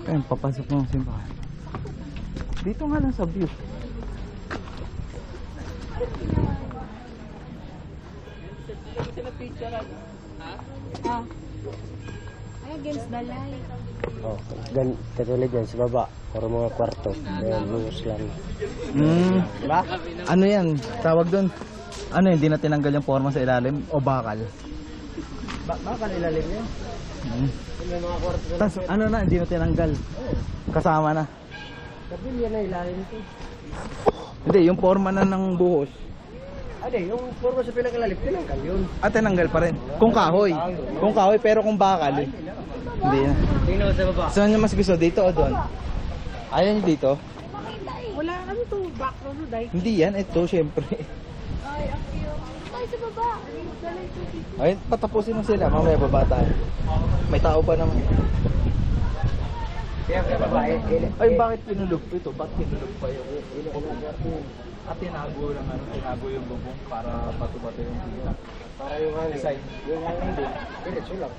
Ayun, papasok mo ang simbahan. Dito nga lang sa view. Ah. Ay, against the light. Oh, katulad yan sa baba. Para mga kwarto. Ayan, lungos lang. Diba? Ano yan? Tawag doon? Ano yun? Hindi na tinanggal yung forma sa ilalim? O bakal? Bakal ilalim yan. May mga kwarto na. Tapos ano na? Hindi na tinanggal. Kasama na. Sabi yan na ilalim ito. Hindi, yung forma na ng buhos. Ade, yung forma sa pinakalalim, tinanggal yun. At tinanggal pa rin. Kung kahoy. Kung kahoy, pero kung bakal. Hindi na. Tingnan mo sa baba. Saan nyo mas gusto? Dito o doon? Ayaw nyo dito? Wala ano to, background no, dahil. Hindi yan. Ito, syempre. Ay, ang cute. Ay, sa baba. Against the light. Ay, patapusin mo sila. Mamaya baba tayo. May tao pa naman. Kaya sa baba, Ay, bakit pinulog ito? Bakit pinulog pa yung at tinago lang ano, tinago yung bubong para bato-bato yung kita. para yung hangin. Design. Yung hangin din. Diretso lang.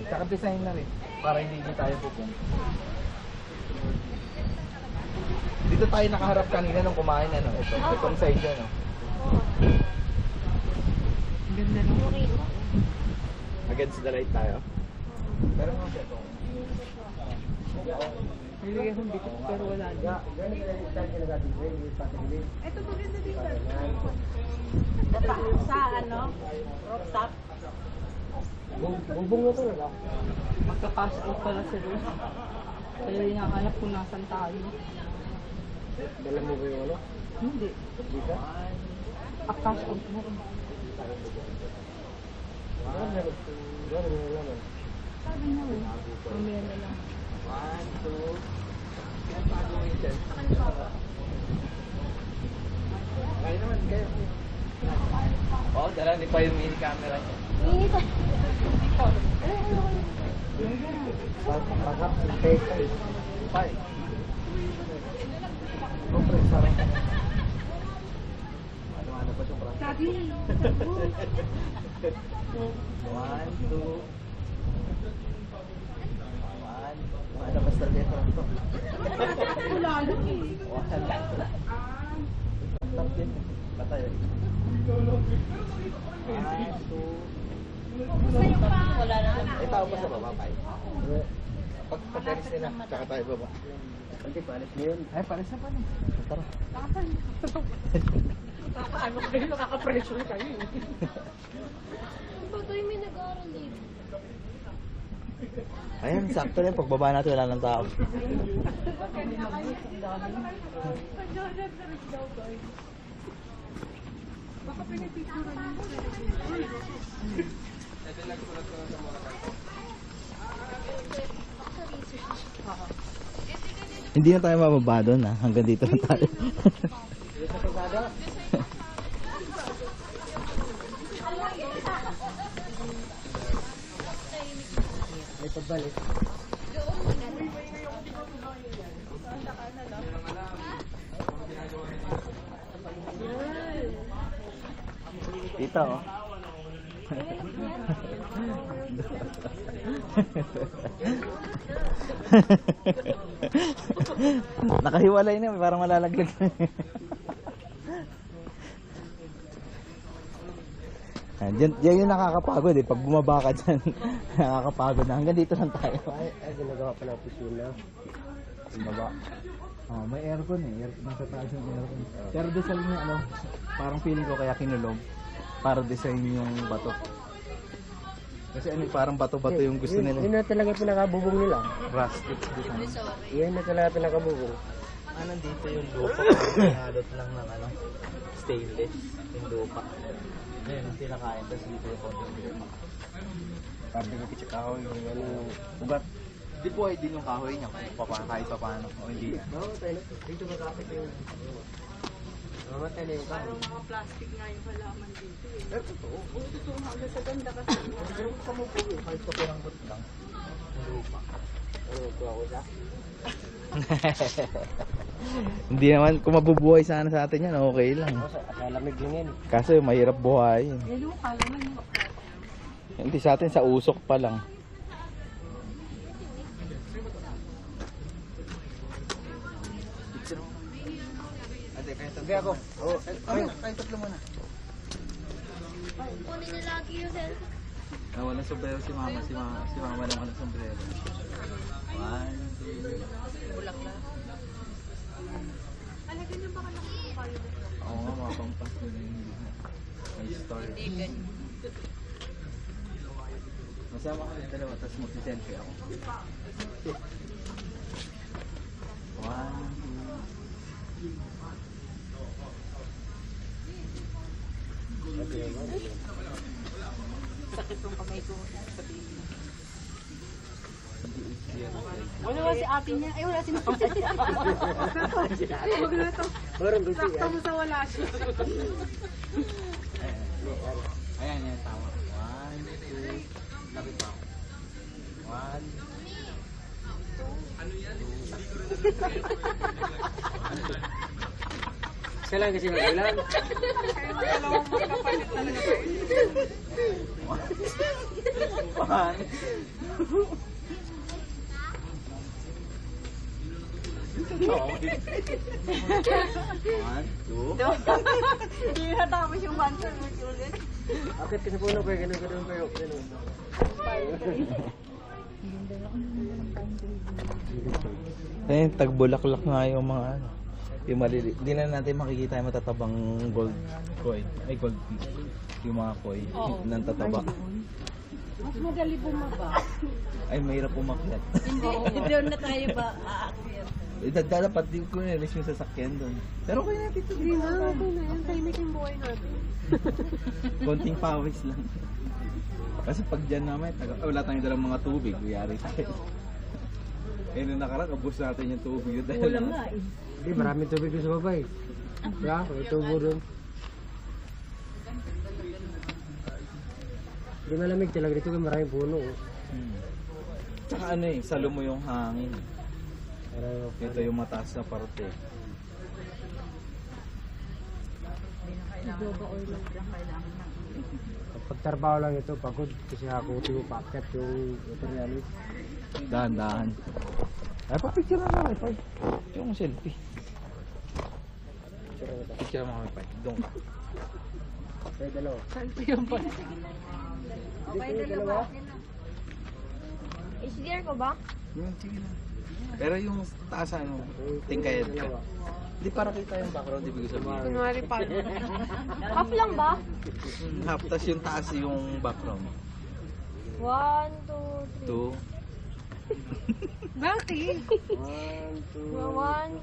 Saka design na rin para hindi tayo bubong. Dito tayo nakaharap kanina nung kumain ano, ito. Itong side dyan, no? Ganda naman. Against the light tayo. Pero nga siya ito. Nilagay akong dito pero wala na. Ito, maganda dito. Sa ano? Rooftop? Bubong na to na. Magka-pass out pala sila. Kaya hinahanap kung nasan tayo. Dala mo ba yung ano? Hindi. Hindi ka? Akas out mo. Gano'n na naman. Sabi na eh. Mamaya na lang. 1, 2. Kaya paano mo yun? Kaya naman, kaya. Oo, dala ni pa yung mini camera niya. Baka, peka eh. Pai. Okay, sarap. Ano pa siyang practice? Sabi. 1, 2. Ano basta letra ito? Wala lang eh. Wala. Tap din. Patay. 1, 2. Wala na. Eh, tao pa sa baba, Pai. Pag-text nila, tsaka tayo baba. Hindi, palis mo yun. Ay, pares na pala. Tara. Ano kayo? Nakaka-pressure kayo eh. Ba't tayo may nag-aaral dito? Ayan, sakto rin. Pagbaba natin, wala ng tao. Baka pinipicturan niyo. Hindi na tayo mababa doon, ha? Hanggang dito na tayo. May pagbalik. Dito, oh. Nakahiwalay na, parang malalaglag na. Diyan yung nakakapagod eh. Pag bumaba ka dyan, nakakapagod na. Hanggang dito lang tayo. Ay, ginagawa pa ng opisina. Bumaba. Oh, may aircon eh. Nasa taas yung aircon. Pero design niya ano, parang feeling ko kaya kinulog. Para design yung bato. Kasi ano, parang bato-bato yung gusto nila. Yun na talaga pinakabubong nila. Rustic design. Yan na talaga pinakabubong. Ah, nandito yung lupa. Pinalot lang ng ano, stainless. Yung lupa. Ngayon, ang pinakain. Tapos dito yung konting lupa. Sabi ko kitsa kahoy, yung ano, yung ugat. Di po ay din yung kahoy niya kung kahit pa paano. O hindi yan. Oo, tayo na. Dito magkapit yung... Mamatay na yung kahoy. Mga plastic nga yung halaman dito eh. Pero totoo. Oo, totoo nga. Sa ganda kasi. Pero sa mo po yun, kahit pa pinangot lang. Yung lupa. Ano, ito ako sa? Hindi naman, kung mabubuhay sana sa atin yan, okay lang. Sa lamig lang yan. Kaso mahirap buhayin. Eh, yung kala man yung Hindi sa atin, sa usok pa lang. Sabi ako. Oo. Kain tatlo muna. Kunin niya lagi yung cellphone. Walang sombrero si mama. Si mama lang walang sombrero. 1, 2. bulak na. Alagyan niyo ba ka lang yung kayo? Oo nga, mga pampas nila yung may story. Masama kami dalawa, tapos magsi-selfie ako. 1, 2. Sakit yung kamay ko. Wala ba si ate niya? Ay, wala si mama. Huwag na ito. Parang gusto Sakto mo sa wala siya. Ayan, yan, tama. 1, 2. Lapit pa ako. 1. Siya lang kasi mag-ulan. Dalawang magkapalit talaga kayo. 1, 2. Hindi natapos yung banter mo ulit. Akit ka sa puno pa, ganun kayo. Ganun. Ayun, tagbulaklak nga yung mga ano. Yung maliliit. Hindi na natin makikita yung matatabang gold coin. Ay, gold piece. Yung mga coin. Nang tataba. Mas madali bumaba. Ay, mahirap umakyat. Hindi, doon na tayo ba aakyat? Dapat di ko na-release yung sasakyan doon. Pero okay na dito. Hindi na, okay na yan. Tahimik yung buhay natin. Konting pawis lang. Kasi pag dyan naman, wala tayong dalang mga tubig. Kuyari tayo. Eh, nung nakaraan, ubos natin yung tubig. Ulam nga eh. Hindi, maraming tubig doon sa baba eh. Diba? May tubo doon. Hindi malamig talaga dito kasi maraming puno. Oh. Tsaka ano eh, salo mo yung hangin. Pero, Ito yung mataas na parte. kapag trabaho lang ito, pagod. Kasi hakuti mo packet yung materialis. Dahan-dahan. Ay, pa-picture na lang. Ipay. Yung selfie. Picture mo kami, Pai. Doon ka. Kaya dalawa. Okay, dalawa. HDR ko ba? Sige lang. Pero yung taas ano, tingkayad ka. Hindi para kita yung background, ibig sabihin. Kunwari pa. Half lang ba? Half, tas yung taas yung background. 1, 2, 3. 2, Bakit? 1, 2,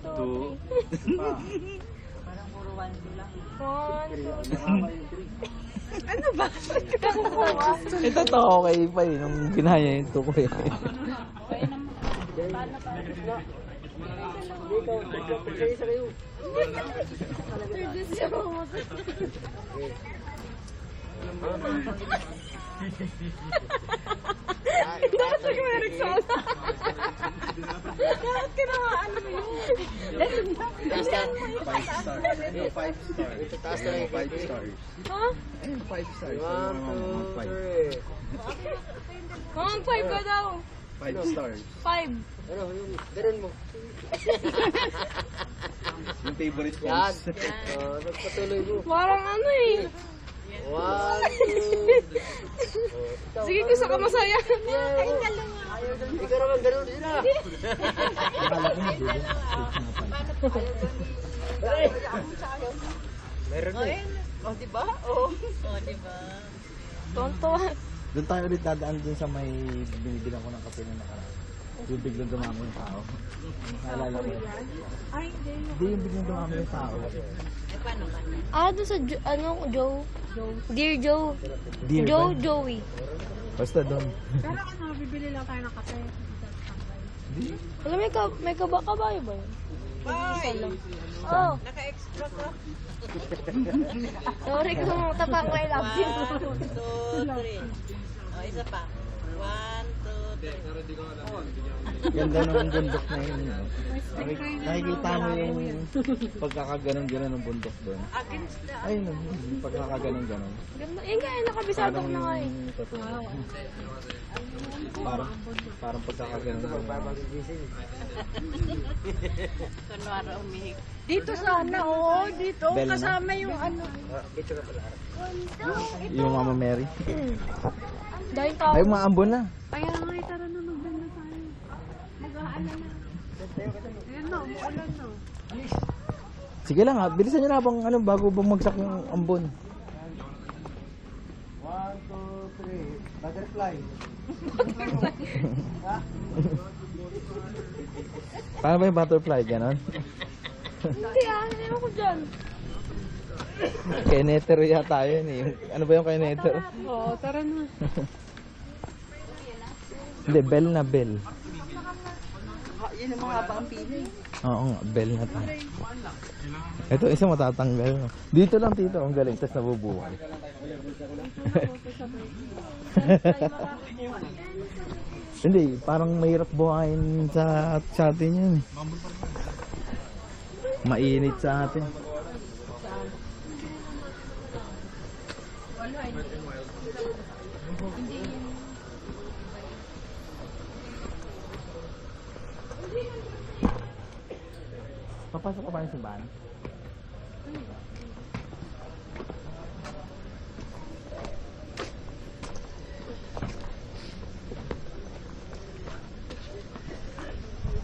2. 3. Parang puro 1-2 lang. 1, 2, 3. Ano ba? Ito to okay pa eh, nung ginaya yung tuko eh. Dapat siya kaya Rexona. Dapat ka naman ano yun. 5 stars. Ito 5 stars. Taas na yung 5 stars. Ha? Ayun, 5 stars. 1, 2, 3. Mama, 5 ka daw. 5 stars. 5. Ano, yung ganun mo. Yung favorite Yan. pose. Patuloy mo. Parang ano eh. 1, 2. Sige, gusto ka masaya. Ikaw naman ganun din na. Meron na. O, diba? O, diba? Tonto. Doon tayo ulit dadaan dun sa may binibilang ko ng kape na nakaraan. Yung biglang dumami yung tao. Naalala ko yun. Hindi yung biglang dumami yung tao. Doon sa Joe. Dear Joe. Dear Joe, ba? Joey. Basta doon. Pero ano, bibili lang tayo ng kape. Alam mo, may kabayo ba yun? Ay! Oh, Naka-extra ka. sorry kung tapang may love you. 1, 2, 3. O, isa pa. 1, 2, 3. Ganda ng bundok na yun. Nakikita mo yung pagkakaganon-ganon ng bundok doon. Against the... Ayun, yung pagkakaganon-ganon. Ganda. Yun nga, nakabisado ko na nga eh. Totoo. Parang pagkakaganon-ganon. Kunwari umihik. Dito sana, oo. Dito. Bell na? Kasama yung ano. Dito na pala. Yung Mama Mary. Dahil tao. Ay, maambon na. Kaya nga, tara na, magbanda tayo. Mag-aalan na. Ayan na, umuulan na. Sige lang ha, bilisan nyo na habang ano, bago bumagsak yung ambon. 1, 2, 3. Butterfly. Paano ba yung butterfly? Ganon? Hindi ano ko dyan. Kay Netero yata yun eh. Ano ba yung kay Netero? Oo, tara na. Hindi, bell na bell. Yun ang mga habang pili. Oo nga, bell na tayo. Ito, isa matatanggal. No? Dito lang, tito. Ang galing. Tapos nabubuhay. Hindi, parang mahirap buhayin sa atin yun. Mainit sa atin. Papasok ka pa ng simbahan?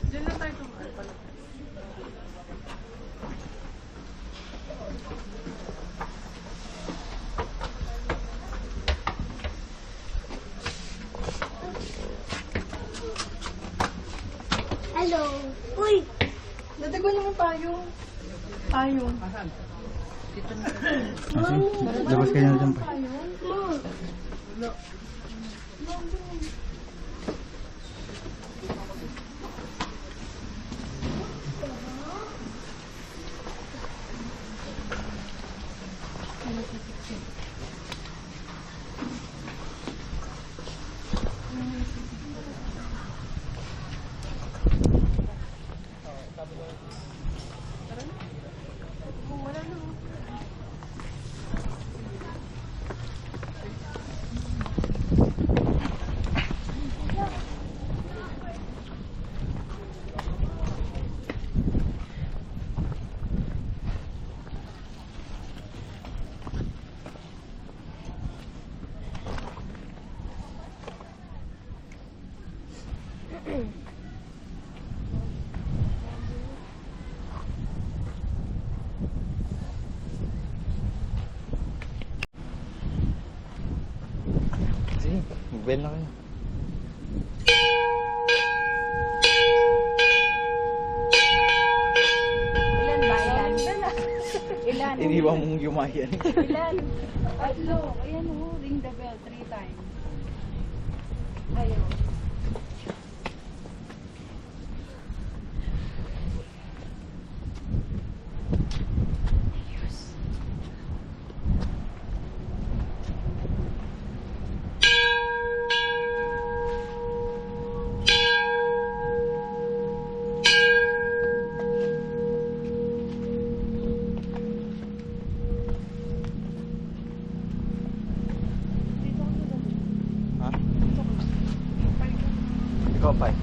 Diyan na tayo tumaan pala. Hello. Uy! Ayaw. Labas kayo na dyan pa. Sige, mag-bell na kayo. Ilan ba yan? Ilan? Iniwan mong yumayan. Ilan? Tatlo. Ayan o, ring the bell 3 times. Ayaw. Ha? Ikaw pa eh.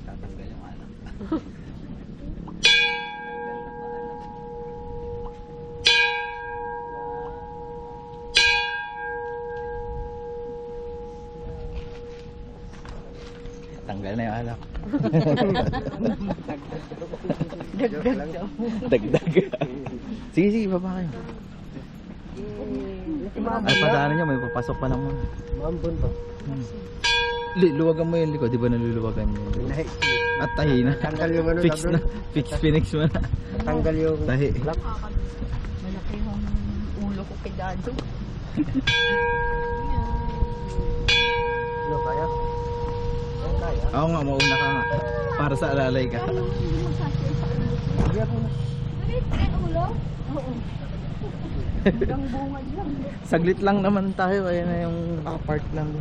Tatanggal yung anak. Tanggal na yung alak. Dagdag daw. Dagdag. Sige, sige, baba kayo. Ay, padaanan nyo, may papasok pa naman. Mambon ba? Luwagan mo yung likod, di ba naluluwagan yun? At tahi na. Tanggal yung ano, Fix na. Fix mo na. Tanggal yung Tahi. lock. Malaki yung ulo ko kay Dado. Ano, kaya? Kaya? Oo nga, mauna ka nga. Para sa alalay ka. Kaya mo na. Hanggang bungad lang. Saglit lang naman tayo, ayan na yung park lang.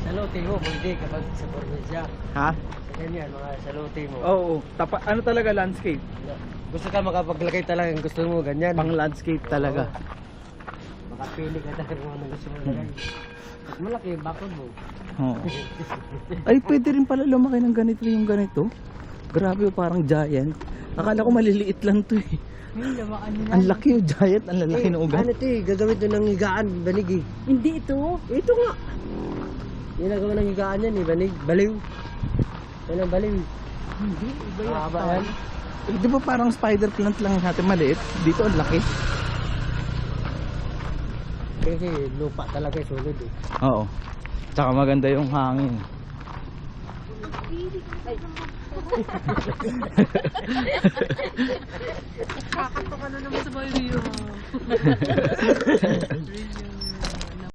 Saluti mo, pwede kapag sa probinsya. Ha? Sa ganyan, mga saluti mo. Oo, ano talaga landscape? Gusto ka makapaglagay talaga, gusto mo ganyan. Pang landscape talaga. Makapili ka talaga kung ano gusto mo lagay. Pag malaki, bakod mo. Oo. Ay, pwede rin pala lumaki ng ganito yung ganito. Grabe, parang giant. Akala ko maliliit lang to eh. Ay, lamaan nila. Ang laki yung giant, ang lalaki ng ugat. Ano ito eh, gagawin ito ng higaan, banig eh. Hindi ito. Ito nga. Ginagawa ng higaan yan eh, banig, baliw. Yan ang baliw. Hindi, iba Ah, yata. ba yan? Eh, di ba parang spider plant lang natin maliit? Dito ang laki. Kasi lupa talaga eh, solid eh. Oo. Tsaka maganda yung hangin. Kakatawa na naman sa bayo.